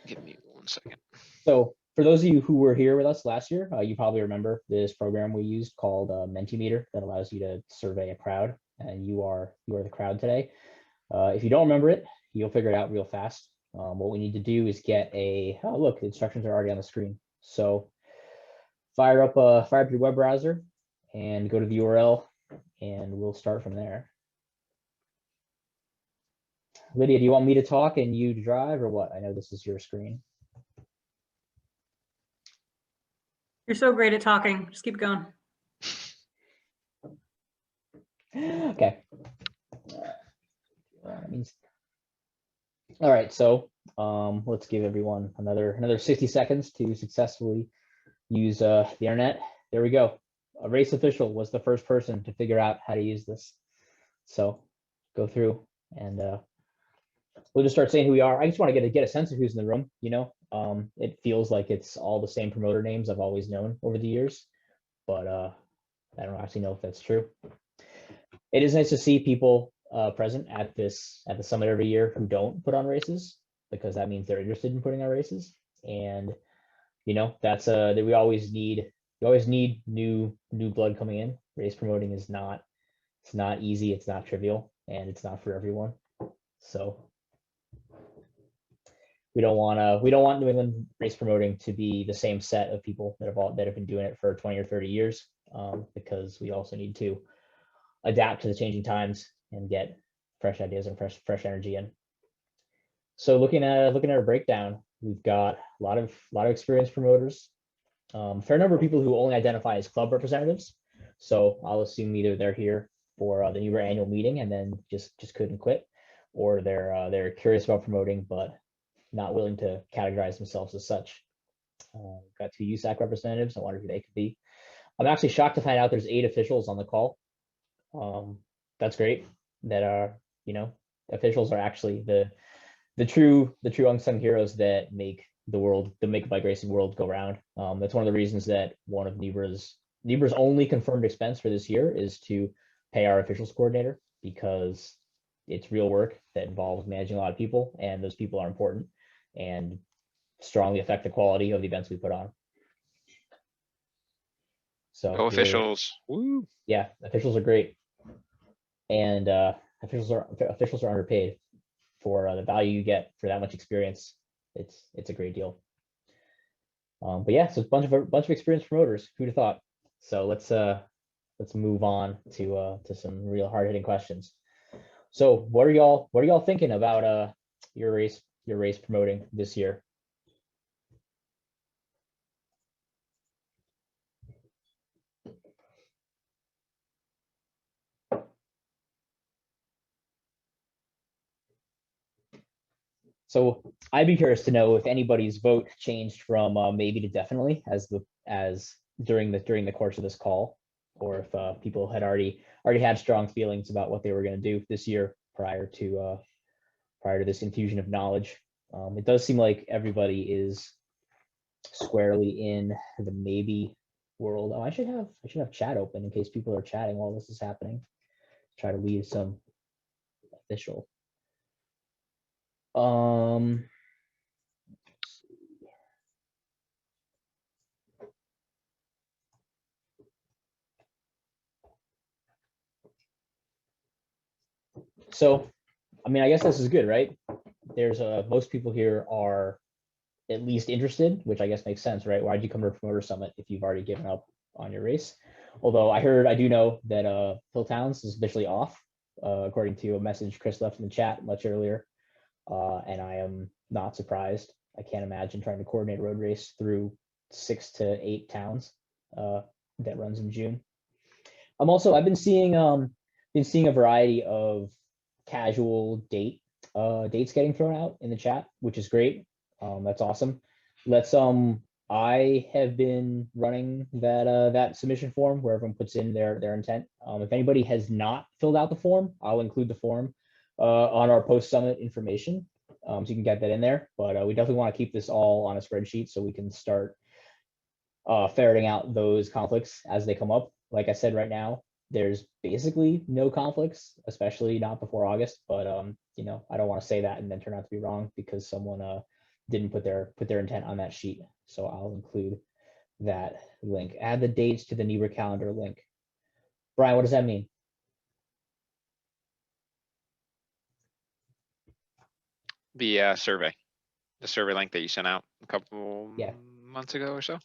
Give me 1 second. So for those of you who were here with us last year, you probably remember this program we used called Mentimeter that allows you to survey a crowd, and you are the crowd today. If you don't remember it, you'll figure it out real fast. What we need to do is get oh look, the instructions are already on the screen. So fire up your web browser and go to the URL, and we'll start from there. Lydia, do you want me to talk and you to drive, or what? I know this is your screen. You're so great at talking. Just keep going. Okay. All right, so let's give everyone another 60 seconds to successfully use the internet. There we go. A race official was the first person to figure out how to use this. So go through and we'll just start saying who we are. I just want to get a sense of who's in the room. It feels like it's all the same promoter names I've always known over the years, but I don't actually know if that's true. It is nice to see people present at the summit every year who don't put on races, because that means they're interested in putting on races. And that's that we always need new blood coming in. Race promoting is not easy, it's not trivial, and it's not for everyone. So we don't want New England race promoting to be the same set of people that have been doing it for 20 or 30 years, because we also need to adapt to the changing times and get fresh ideas and fresh energy in. So looking at our breakdown, we've got a lot of experienced promoters, fair number of people who only identify as club representatives. So I'll assume either they're here for the Nebra annual meeting and then just couldn't quit, or they're curious about promoting but not willing to categorize themselves as such. Got 2 USAC representatives. I wonder who they could be. I'm actually shocked to find out there's 8 officials on the call. That's great. That are, officials are actually the true unsung heroes that make the bike racing world go round. That's one of the reasons that one of Nebra's only confirmed expense for this year is to pay our officials coordinator, because it's real work that involves managing a lot of people, and those people are important and strongly affect the quality of the events we put on. So Go officials. Woo. Yeah, officials are great, and officials are underpaid for the value you get for that much experience. It's a great deal. But yeah, so it's a bunch of experienced promoters. Who'd have thought? So let's move on to some real hard hitting questions. So what are y'all thinking about your race promoting this year? So I'd be curious to know if anybody's vote changed from maybe to definitely as during the course of this call, or if people had already had strong feelings about what they were going to do this year prior to this infusion of knowledge. It does seem like everybody is squarely in the maybe world. Oh, I should have chat open in case people are chatting while this is happening. Try to leave some official. So, I mean, I guess this is good, right? There's most people here are at least interested, which I guess makes sense, right? Why'd you come to a promoter summit if you've already given up on your race? Although I do know that Phil Towns is officially off, according to a message Chris left in the chat much earlier. And I am not surprised. I can't imagine trying to coordinate a road race through 6 to 8 towns that runs in June. I've been seeing a variety of casual dates getting thrown out in the chat, which is great. That's awesome. I have been running that submission form where everyone puts in their intent. If anybody has not filled out the form, I'll include the form on our post-summit information, so you can get that in there. But we definitely want to keep this all on a spreadsheet so we can start ferreting out those conflicts as they come up. Like I said, right now, there's basically no conflicts, especially not before August. But I don't want to say that and then turn out to be wrong because someone didn't put their intent on that sheet. So I'll include that link. Add the dates to the Nebra calendar link. Brian, what does that mean? the survey, the survey link that you sent out a couple Yeah. months ago or so.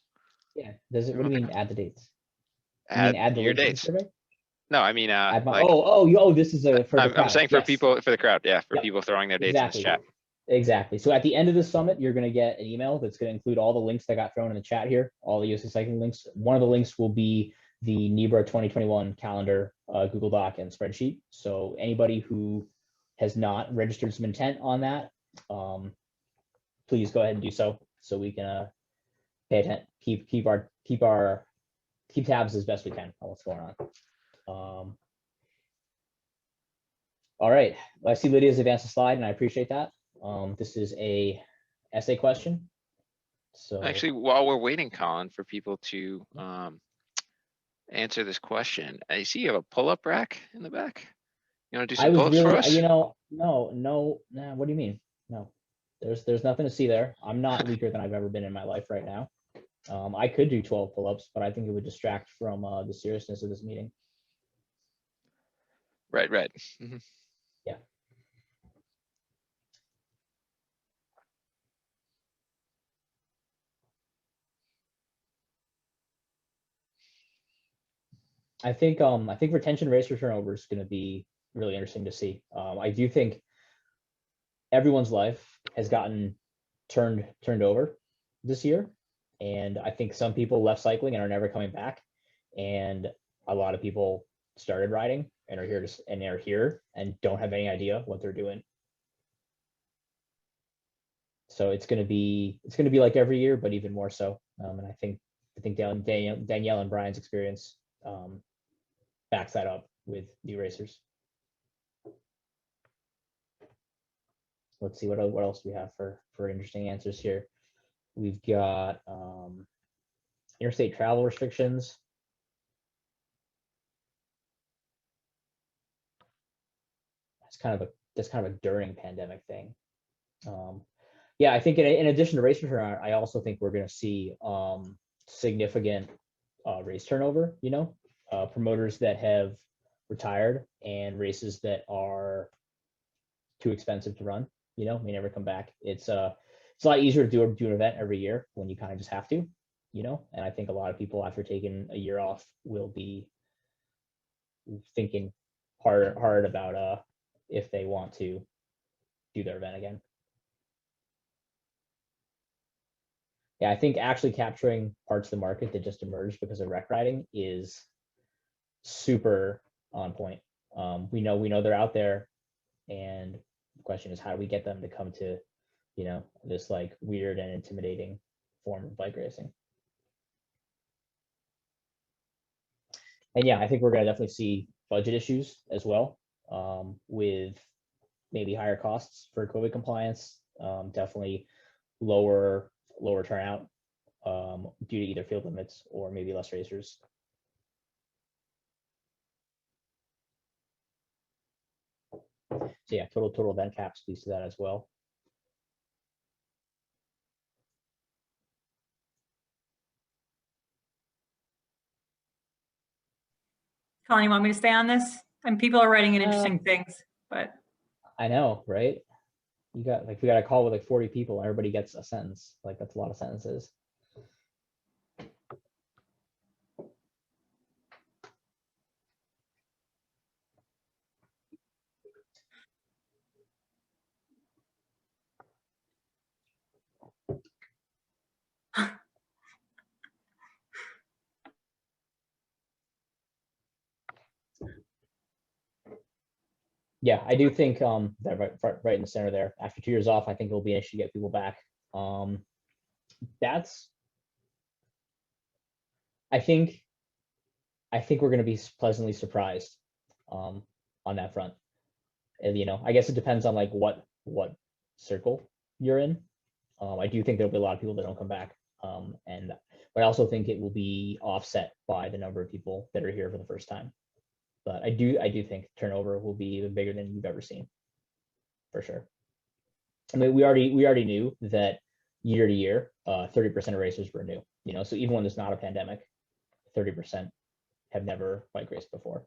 Yeah, does it, what do you mean add the dates? You mean Add add the your link to the dates. survey? No, I mean, Add my, like, this is a, for the I'm crowd. saying for Yes. people, for the crowd, yeah, for Yep. people throwing their dates in this Exactly. chat. Exactly. So at the end of the summit, you're going to get an email that's going to include all the links that got thrown in the chat here, all the USAC cycling links. One of the links will be the Nebra 2021 calendar, Google Doc and spreadsheet. So anybody who has not registered some intent on that, please go ahead and do so we can pay attention, keep tabs as best we can on what's going on. All right, I see Lydia's advanced a slide, and I appreciate that. This is a essay question. So Actually, while we're waiting, Colin, for people to answer this question, I see you have a pull-up rack in the back. You want to do I some was pull-ups for really, us? no, what do you mean? No, there's nothing to see there. I'm not weaker than I've ever been in my life right now. I could do 12 pull-ups, but I think it would distract from the seriousness of this meeting. Right. Mhm. Yeah. I think retention rates for turnover is going to be really interesting to see. I do think everyone's life has gotten turned over this year, and I think some people left cycling and are never coming back, and a lot of people started riding and are here and don't have any idea what they're doing. So it's going to be like every year, but even more so. And I think Danielle and Brian's experience backs that up with new racers. Let's see what else we have for interesting answers here. We've got interstate travel restrictions. That's kind of a during pandemic thing. Yeah, I think in addition to race return, I also think we're going to see significant race turnover. Promoters that have retired and races that are too expensive to run, may never come back. It's a lot easier to do an event every year when you kind of just have to, and I think a lot of people after taking a year off will be thinking hard about if they want to do their event again. Yeah, I think actually capturing parts of the market that just emerged because of rec riding is super on point. We know they're out there, and the question is how do we get them to come to, this like weird and intimidating form of bike racing. And yeah, I think we're gonna definitely see budget issues as well, with maybe higher costs for COVID compliance, definitely lower turnout due to either field limits or maybe less racers. So yeah, total event cap speaks to that as well. Colin, you want me to stay on this? And people are writing in interesting things, but I know, right? We got a call with like 40 people, and everybody gets a sentence. Like that's a lot of sentences. Yeah, I do think that right in the center there. After 2 years off, I think it'll be an issue to get people back. I think we're going to be pleasantly surprised on that front. And I guess it depends on like what circle you're in. I do think there'll be a lot of people that don't come back, but I also think it will be offset by the number of people that are here for the first time. But I do think turnover will be even bigger than you've ever seen, for sure. I mean, we already knew that year to year, 30% of racers were new. So even when there's not a pandemic, 30% have never bike raced before.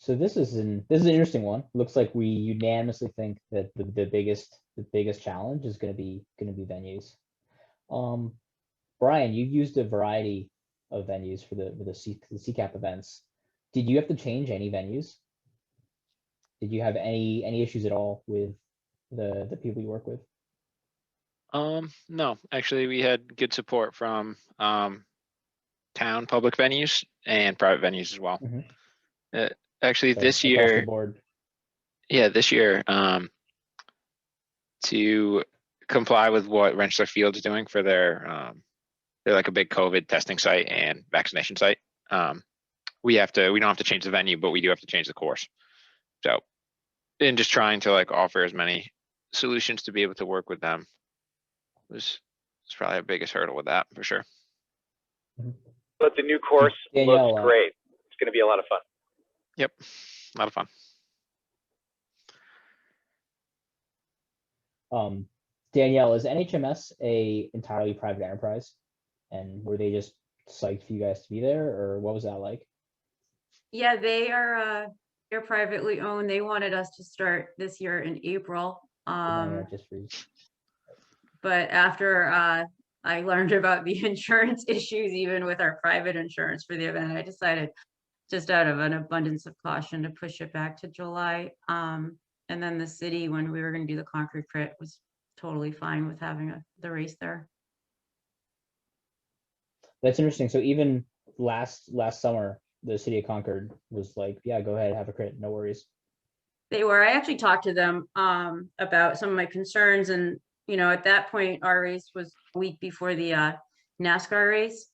So this is an interesting one. Looks like we unanimously think that the biggest challenge is going to be venues. Brian, you've used a variety of venues for the CCAP events. Did you have to change any venues? Did you have any issues at all with the people you work with? No, actually, we had good support from town public venues and private venues as well. Actually, So this across the year, board. yeah, this year, to comply with what Rensselaer Field is doing for they're like a big COVID testing site and vaccination site. We don't have to change the venue, but we do have to change the course. So, and just trying to like offer as many solutions to be able to work with them was probably our biggest hurdle with that for sure. But the new course Danielle, looks great. It's going to be a lot of fun. Yep, a lot of fun. Danielle, is NHMS a entirely private enterprise? And were they just psyched for you guys to be there, or what was that like? Yeah, they're privately owned. They wanted us to start this year in April. Just freeze. But after I learned about the insurance issues, even with our private insurance for the event, I decided, just out of an abundance of caution, to push it back to July. And then the city, when we were going to do the concrete crit, was totally fine with having the race there. That's interesting. So even last summer, the city of Concord was like, yeah, go ahead, have a crit, no worries. They were. I actually talked to them about some of my concerns, and at that point, our race was a week before the NASCAR race,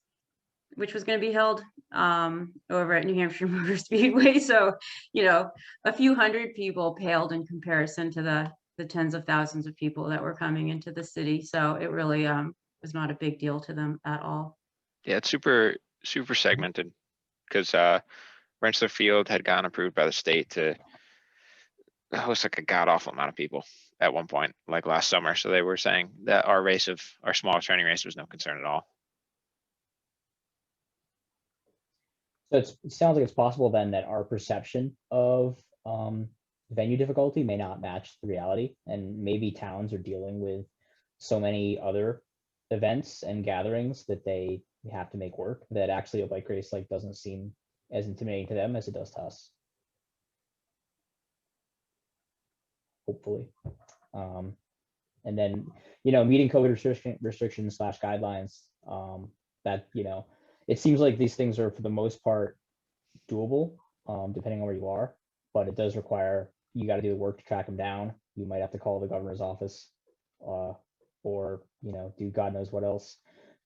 which was going to be held over at New Hampshire Motor Speedway. So, a few hundred people paled in comparison to the tens of thousands of people that were coming into the city. So it really was not a big deal to them at all. Yeah, it's super segmented because Rensselaer Field had gotten approved by the state to host like a god awful amount of people at one point, like last summer. So they were saying that our small training race was no concern at all. So it sounds like it's possible then that our perception of venue difficulty may not match the reality, and maybe towns are dealing with so many other events and gatherings that they have to make work that actually a bike race like doesn't seem as intimidating to them as it does to us. Hopefully. And then, meeting COVID restrictions / guidelines, that, it seems like these things are for the most part doable, depending on where you are, but it does require, you got to do the work to track them down. You might have to call the governor's office, or, do God knows what else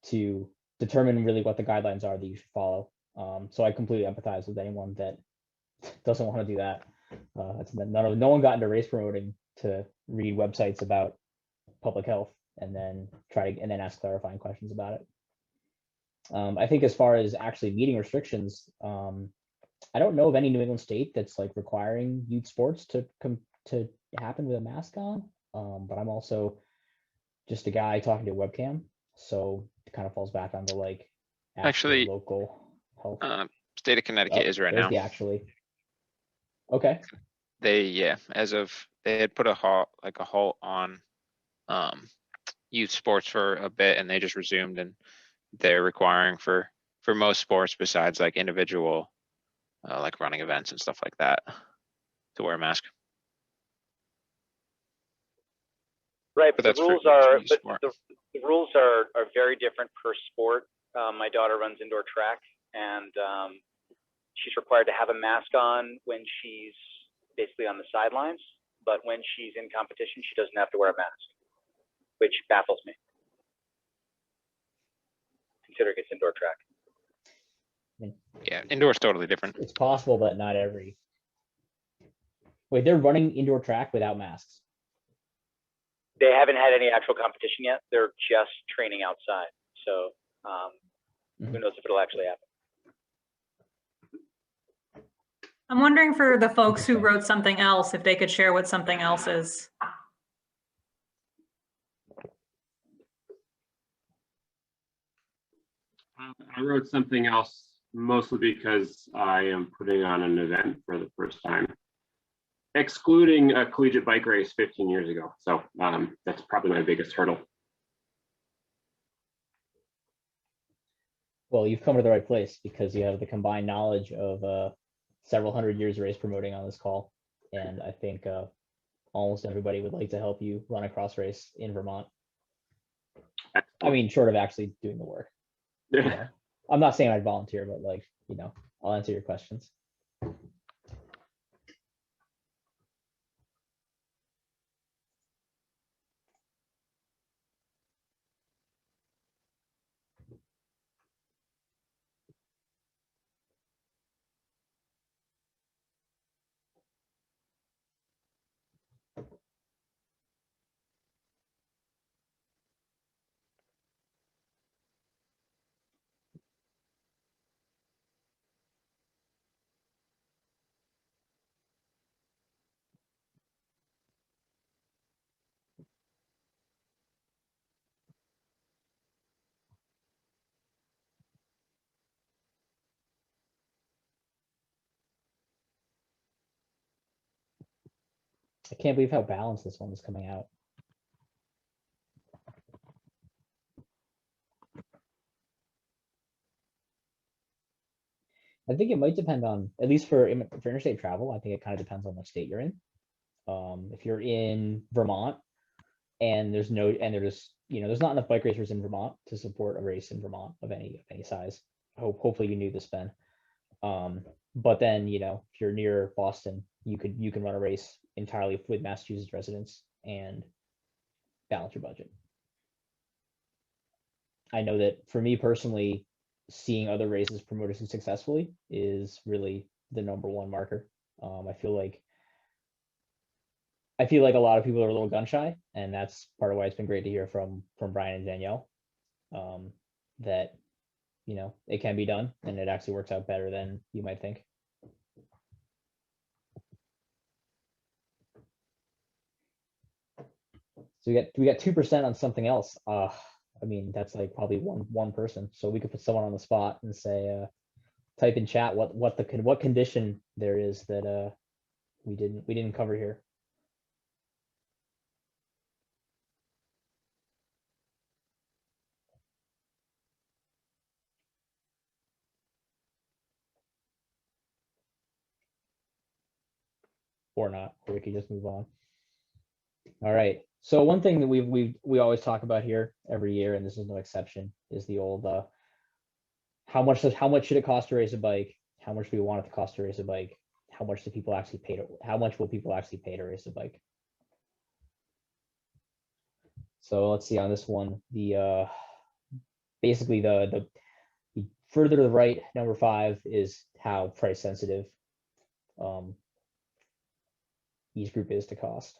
to determine really what the guidelines are that you should follow. So I completely empathize with anyone that doesn't want to do that. No one got into race promoting to read websites about public health and then ask clarifying questions about it. I think as far as actually meeting restrictions, I don't know of any New England state that's like requiring youth sports to happen with a mask on. But I'm also just a guy talking to a webcam, so it kind of falls back onto like Actually, local health. State of Connecticut is right now. Okay. They had put a halt on youth sports for a bit, and they just resumed, and they're requiring for most sports besides like individual like running events and stuff like that to wear a mask. Right, but the rules are very different per sport. My daughter runs indoor track, and she's required to have a mask on when she's basically on the sidelines, but when she's in competition, she doesn't have to wear a mask, which baffles me, considering it's indoor track. Yeah, indoor is totally different. It's possible, but not every. Wait, they're running indoor track without masks? They haven't had any actual competition yet. They're just training outside. So who knows if it'll actually happen. I'm wondering for the folks who wrote something else, if they could share what something else is. I wrote something else mostly because I am putting on an event for the first time, excluding a collegiate bike race 15 years ago. So that's probably my biggest hurdle. Well, you've come to the right place because you have the combined knowledge of several hundred years of race promoting on this call. And I think almost everybody would like to help you run a cross race in Vermont. I mean, short of actually doing the work. You know? I'm not saying I'd volunteer, but like, you know, I'll answer your questions. I can't believe how balanced this one is coming out. I think it might depend on, at least for interstate travel, I think it kind of depends on the state you're in. If you're in Vermont and there's not enough bike racers in Vermont to support a race in Vermont of any size. Hopefully you knew this, Ben. But then, you know, if you're near Boston, you can run a race entirely with Massachusetts residents and balance your budget. I know that for me personally, seeing other races promoted successfully is really the #1 marker. I feel like a lot of people are a little gun shy, and that's part of why it's been great to hear from Brian and Danielle, that, you know, it can be done and it actually works out better than you might think. So we got 2% on something else. I mean, that's like probably one person. So we could put someone on the spot and say, type in chat what condition there is that we didn't cover here. Or not, or we could just move on. All right. So one thing that we always talk about here every year, and this is no exception, is the old how much should it cost to race a bike? How much do we want it to cost to race a bike? How much will people actually pay to race a bike? So let's see on this one, the basically the further to the right, #5 is how price sensitive each group is to cost.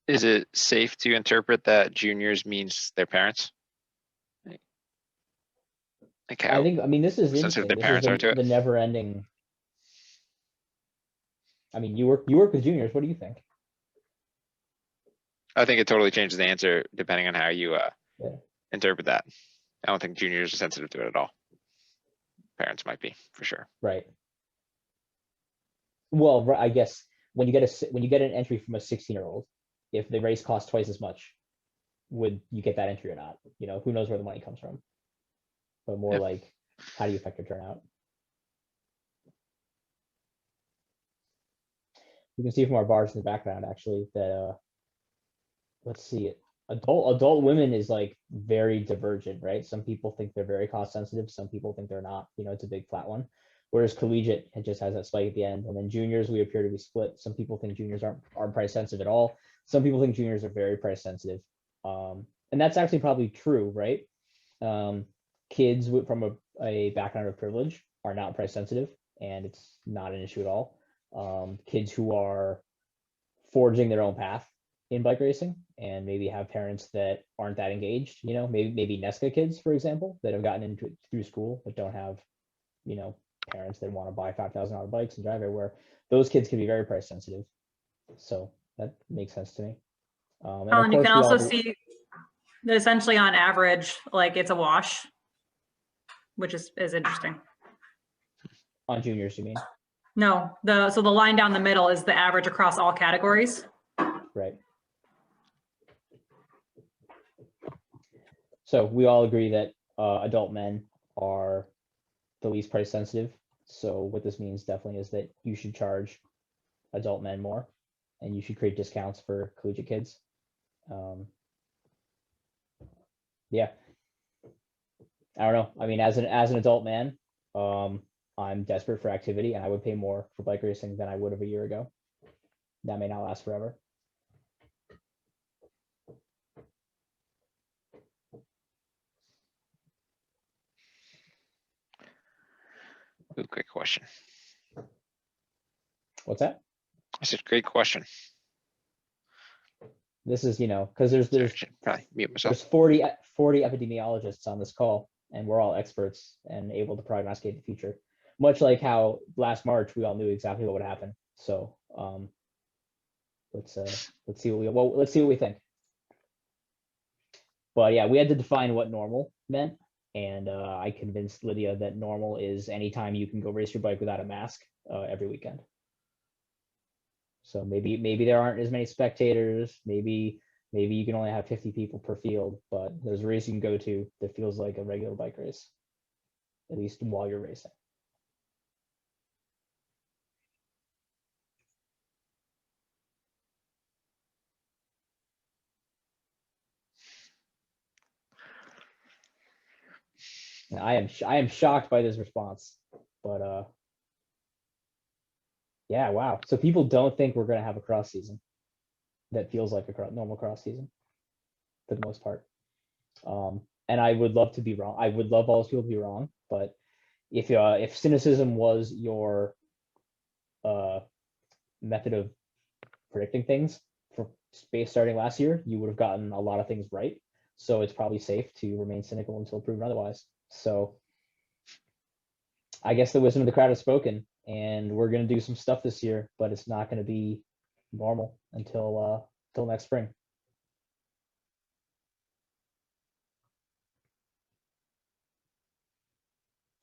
Is it safe to interpret that juniors means their parents? Like I how mean, this is sensitive interesting. their This parents is are to it? the never ending. I mean, you work with juniors. What do you think? I think it totally changes the answer depending on how you Yeah. interpret that. I don't think juniors are sensitive to it at all. Parents might be, for sure. Right. Well, I guess when you get an entry from a 16-year-old, if the race costs twice as much, would you get that entry or not? You know, who knows where the money comes from? But more like, how do you affect your turnout? You can see from our bars in the background actually that let's see it. Adult women is like very divergent, right? Some people think they're very cost sensitive, some people think they're not. You know, it's a big flat one. Whereas collegiate, it just has that spike at the end. And then juniors, we appear to be split. Some people think juniors aren't price sensitive at all. Some people think juniors are very price sensitive. And that's actually probably true, right? Kids from a background of privilege are not price sensitive, and it's not an issue at all. Kids who are forging their own path in bike racing and maybe have parents that aren't that engaged, you know, maybe Nesca kids, for example, that have gotten into it through school but don't have, you know, parents that want to buy $5,000 bikes and drive everywhere. Those kids can be very price sensitive. So that makes sense to me. And of Colin, you course, can we also all- see that essentially on average, like it's a wash, which is interesting. on juniors, you mean? No, so the line down the middle is the average across all categories. Right. So we all agree that adult men are the least price sensitive. So what this means definitely is that you should charge adult men more, and you should create discounts for collegiate kids. Yeah. I don't know. I mean, as an adult man, I'm desperate for activity, and I would pay more for bike racing than I would have a year ago. That may not last forever. Ooh, great question. What's that? I said, great question. This is, because there's Should probably mute myself. there's 40 epidemiologists on this call, and we're all experts and able to prognosticate the future. Much like how last March we all knew exactly what would happen. So let's see what we think. But yeah, we had to define what normal meant, and I convinced Lydia that normal is anytime you can go race your bike without a mask every weekend. So maybe there aren't as many spectators, maybe you can only have 50 people per field, but there's a race you can go to that feels like a regular bike race, at least while you're racing. I am shocked by this response, but yeah, wow. So people don't think we're going to have a cross season that feels like a normal cross season for the most part. And I would love to be wrong. I would love all those people to be wrong, but if cynicism was your method of predicting things for space starting last year, you would have gotten a lot of things right. So it's probably safe to remain cynical until proven otherwise. So I guess the wisdom of the crowd has spoken, and we're going to do some stuff this year, but it's not going to be normal until next spring.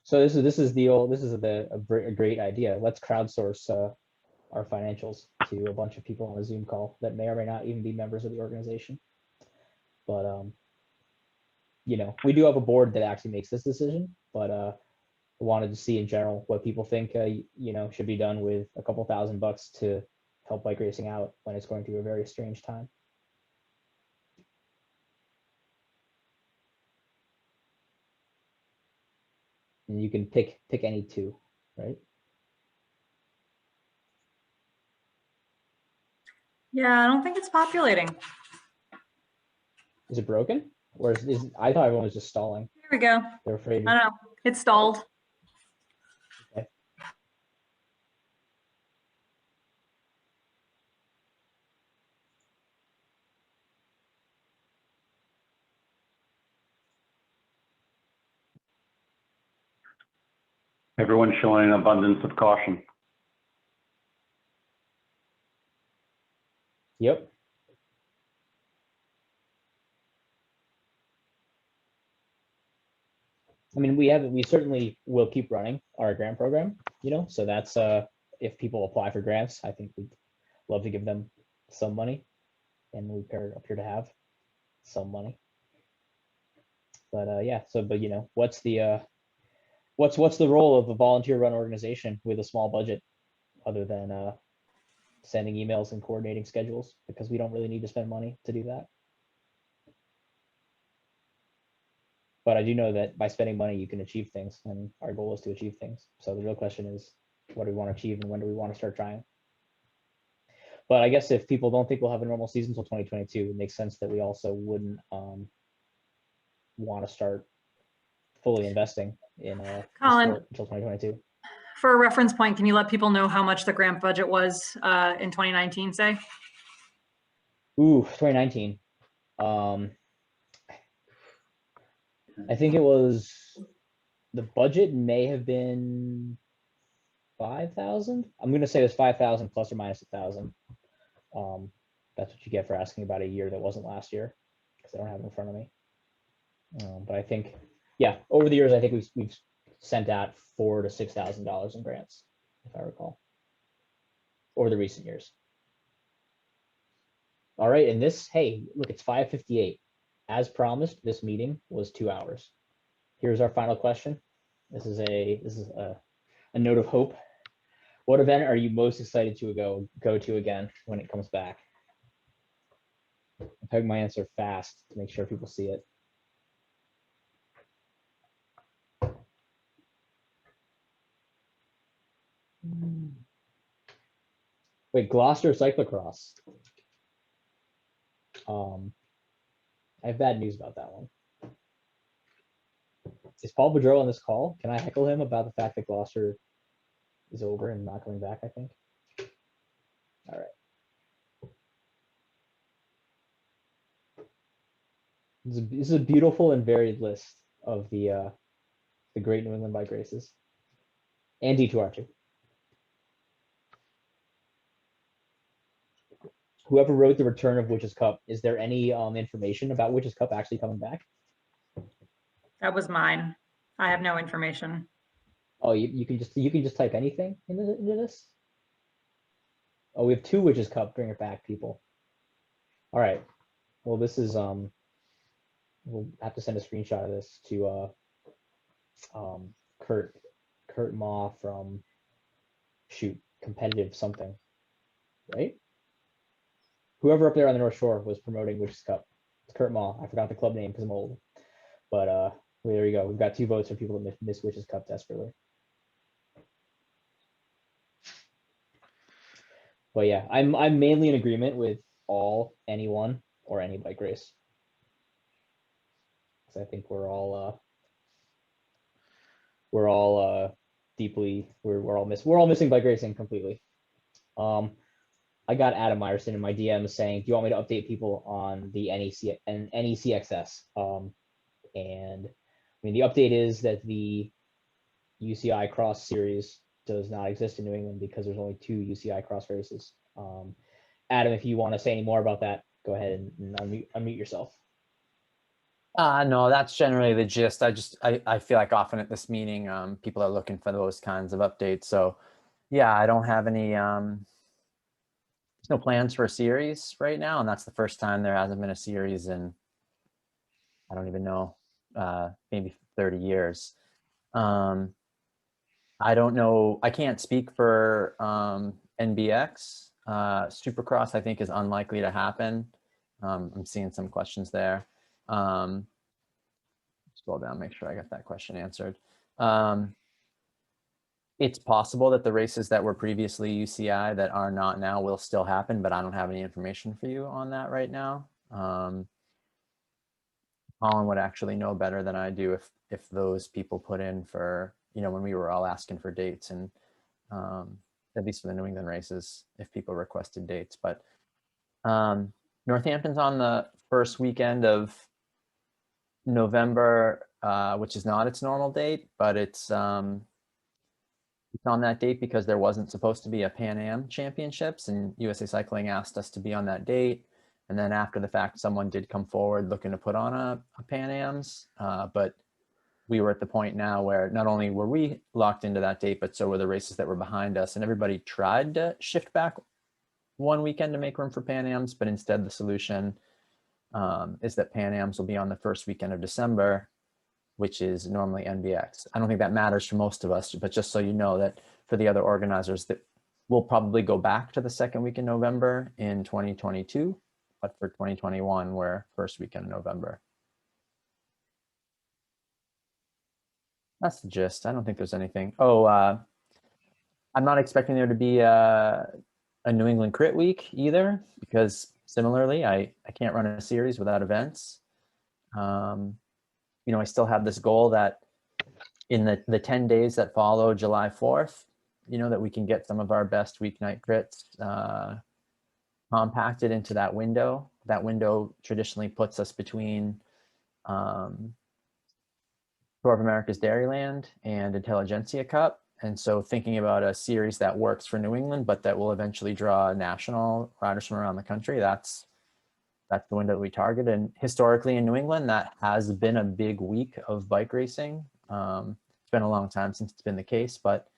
So this is a great idea. Let's crowdsource our financials to a bunch of people on a Zoom call that may or may not even be members of the organization. But we do have a board that actually makes this decision, but I wanted to see in general what people think should be done with a couple $1,000 to help bike racing out when it's going through a very strange time. And you can pick any two, right? Yeah, I don't think it's populating. Is it broken? Or is I thought everyone was just stalling. Here we go. They're afraid. I don't know. It's stalled. Okay. Everyone's showing an abundance of caution. Yep. I mean, we certainly will keep running our grant program, so that's if people apply for grants, I think we'd love to give them some money, and we appear to have some money. But yeah, but what's the role of a volunteer run organization with a small budget other than sending emails and coordinating schedules, because we don't really need to spend money to do that. But I do know that by spending money, you can achieve things, and our goal is to achieve things. So the real question is, what do we want to achieve, and when do we want to start trying? But I guess if people don't think we'll have a normal season until 2022, it makes sense that we also wouldn't want to start fully investing in Colin, until 2022. For a reference point, can you let people know how much the grant budget was in 2019, say? Ooh, 2019. I think it was, the budget may have been 5,000. I'm gonna say it was 5,000 plus or minus 1,000. That's what you get for asking about a year that wasn't last year, because I don't have it in front of me. But I think, yeah, over the years, I think we've sent out $4,000 to $6,000 in grants, if I recall, over the recent years. All right, and this, hey, look, it's 5:58. As promised, this meeting was 2 hours. Here's our final question. This is a note of hope. What event are you most excited to go to again when it comes back? I'm typing my answer fast to make sure people see it. Wait, Gloucester cyclocross. I have bad news about that one. Is Paul Boudreau on this call? Can I heckle him about the fact that Gloucester is over and not coming back, I think? All right. This is a beautiful and varied list of the Great New England Bike Races. And D2R too. Whoever wrote the return of Witch's Cup, is there any information about Witch's Cup actually coming back? That was mine. I have no information. Oh, you can just type anything into this? Oh, we have 2 Witch's Cup. Bring it back, people. All right. Well, this is we'll have to send a screenshot of this to Kurt Ma from competitive something, right? Whoever up there on the North Shore was promoting Witch's Cup. It's Kurt Ma. I forgot the club name because I'm old. But well, there you go. We've got 2 votes for people that miss Witch's Cup desperately. But yeah, I'm mainly in agreement with anyone, or any bike race. Because I think we're all missing bike racing completely. I got Adam Myerson in my DM saying, do you want me to update people on the NECXS? And I mean, the update is that the UCI Cross Series does not exist in New England because there's only 2 UCI Cross races. Adam, if you want to say any more about that, go ahead and unmute yourself. No, that's generally the gist. I feel like often at this meeting, people are looking for those kinds of updates. So yeah, I don't have any, there's no plans for a series right now. And that's the first time there hasn't been a series in, I don't even know, maybe 30 years. I don't know. I can't speak for NBX. Supercross, I think, is unlikely to happen. I'm seeing some questions there. Scroll down, make sure I got that question answered. It's possible that the races that were previously UCI that are not now will still happen, but I don't have any information for you on that right now. Colin would actually know better than I do if those people put in for, when we were all asking for dates, and at least for the New England races, if people requested dates. But Northampton's on the first weekend of November, which is not its normal date, but it's on that date because there wasn't supposed to be a Pan Am Championships, and USA Cycling asked us to be on that date. And then after the fact, someone did come forward looking to put on a Pan Am's, but we were at the point now where not only were we locked into that date, but so were the races that were behind us, and everybody tried to shift back one weekend to make room for Pan Am's, but instead the solution is that Pan Am's will be on the first weekend of December, which is normally NBX. I don't think that matters for most of us, but just so you know that for the other organizers, that we'll probably go back to the second week in November in 2022, but for 2021, we're first weekend in November. That's the gist. I don't think there's anything. Oh, I'm not expecting there to be a New England Crit Week either, because similarly, I can't run a series without events. I still have this goal that in the 10 days that follow July 4th, that we can get some of our best weeknight crits compacted into that window. That window traditionally puts us between Tour of America's Dairyland and Intelligentsia Cup. And so thinking about a series that works for New England, but that will eventually draw national riders from around the country, that's the window that we target. And historically in New England, that has been a big week of bike racing. It's been a long time since it's been the case, but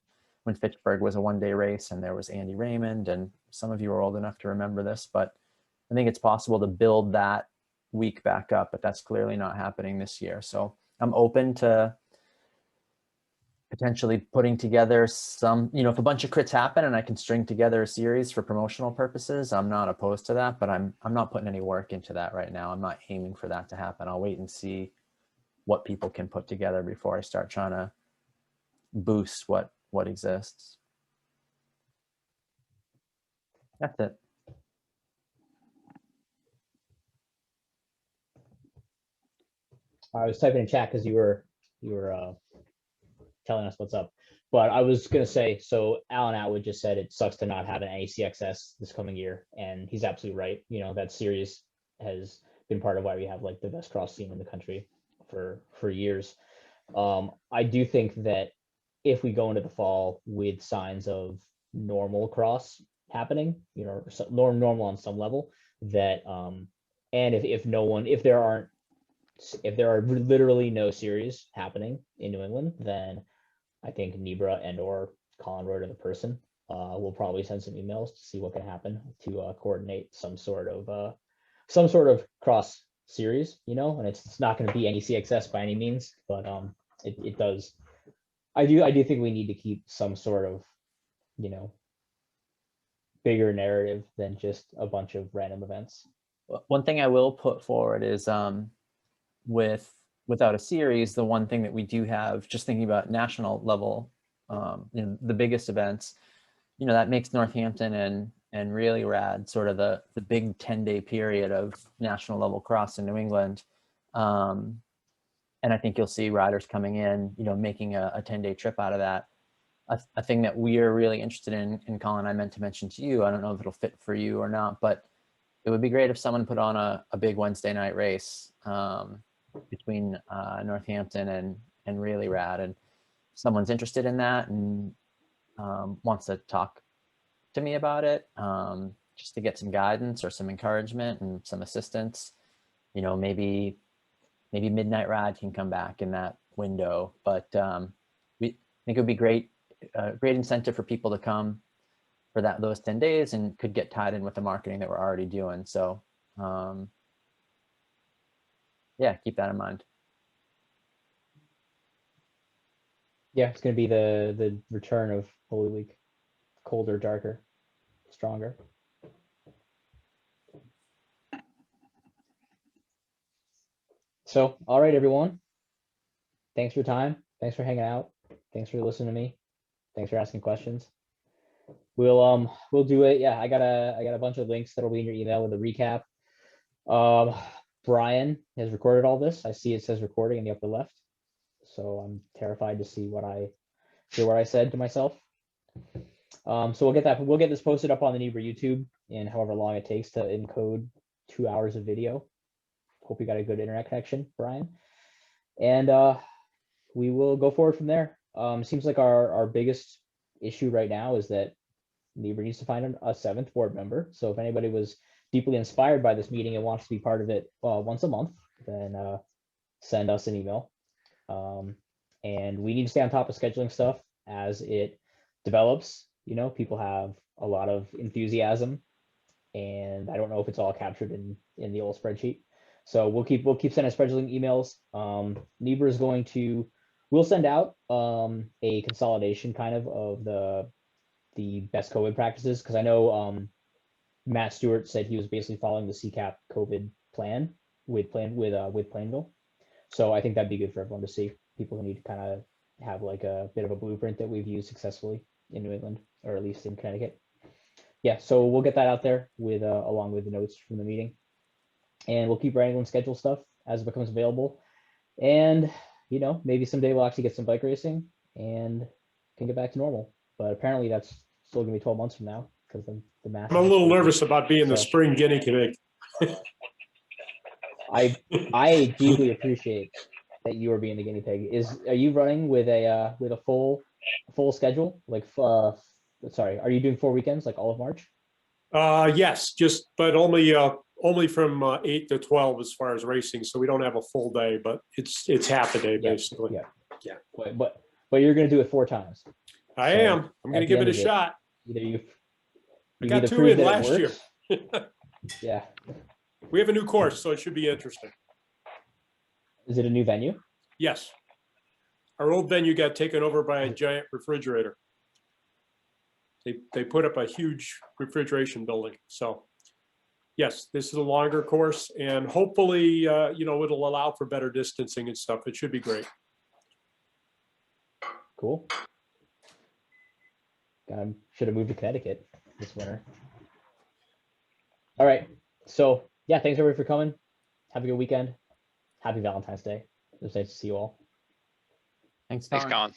when Fitchburg was a one-day race and there was Andy Raymond, and some of you are old enough to remember this, but I think it's possible to build that week back up, but that's clearly not happening this year. So I'm open to potentially putting together some, if a bunch of crits happen and I can string together a series for promotional purposes, I'm not opposed to that, but I'm not putting any work into that right now. I'm not aiming for that to happen. I'll wait and see what people can put together before I start trying to boost what exists. That's it. I was typing in chat because you were telling us what's up. But I was gonna say, so Alan Atwood just said it sucks to not have an ACXS this coming year, and he's absolutely right. That series has been part of why we have like the best cross scene in the country for years. I do think that if we go into the fall with signs of normal cross happening, normal on some level, that and if there are literally no series happening in New England, then I think Nebra and or Colin Road, the person, will probably send some emails to see what can happen to coordinate some sort of cross series, and it's not going to be any CXS by any means, but it does. I do think we need to keep some sort of, bigger narrative than just a bunch of random events. One thing I will put forward is without a series, the one thing that we do have, just thinking about national level, the biggest events, that makes Northampton and really rad sort of the big 10-day period of national level cross in New England. And I think you'll see riders coming in, making a 10-day trip out of that. A thing that we are really interested in, Colin, I meant to mention to you, I don't know if it'll fit for you or not, but it would be great if someone put on a big Wednesday night race between Northampton and really rad. And if someone's interested in that and wants to talk to me about it, just to get some guidance or some encouragement and some assistance, maybe Midnight Ride can come back in that window. But we think it would be great incentive for people to come for those 10 days and could get tied in with the marketing that we're already doing. So yeah, keep that in mind. Yeah, it's going to be the return of Holy Week. Colder, darker, stronger. So, all right, everyone. Thanks for your time. Thanks for hanging out. Thanks for listening to me. Thanks for asking questions. We'll do it. Yeah, I got a bunch of links that'll be in your email with a recap. Brian has recorded all this. I see it says recording in the upper left. So I'm terrified to see what I said to myself. So we'll get this posted up on the Nebra YouTube in however long it takes to encode 2 hours of video. Hope you got a good internet connection, Brian. And we will go forward from there. Seems like our biggest issue right now is that Nebra needs to find a 7th board member. So if anybody was deeply inspired by this meeting and wants to be part of it once a month, then send us an email. And we need to stay on top of scheduling stuff as it develops. People have a lot of enthusiasm, and I don't know if it's all captured in the old spreadsheet. So we'll keep sending scheduling emails. Nebra is we'll send out a consolidation kind of the best COVID practices, because I know Matt Stewart said he was basically following the CCAP COVID plan with Plainville. So I think that'd be good for everyone to see. People who need to kind of have like a bit of a blueprint that we've used successfully in New England, or at least in Connecticut. Yeah, so we'll get that out there with along with the notes from the meeting, and we'll keep writing on schedule stuff as it becomes available. And maybe someday we'll actually get some bike racing and can get back to normal. But apparently that's still gonna be 12 months from now because the math. I'm a little nervous about being the spring guinea pig. I deeply appreciate that you are being the guinea pig. Are you running with a full full schedule? Like, sorry, are you doing 4 weekends, like all of March? Yes, but only from 8 to 12 as far as racing. So we don't have a full day, but it's half a day Yeah, basically. yeah. But you're gonna do it 4 times. I So am. I'm going at to the give it end a of it, shot. Either I you've got either 2 proved in that it last year. works. Yeah. We have a new course, so it should be interesting. Is it a new venue? Yes. Our old venue got taken over by a giant refrigerator. They put up a huge refrigeration building. So yes, this is a longer course and hopefully, it'll allow for better distancing and stuff. It should be great. Cool. Should have moved to Connecticut this winter. All right. So yeah, thanks everybody for coming. Have a good weekend. Happy Valentine's Day. It was nice to see you all. Thanks, Thanks, Colin. Colin.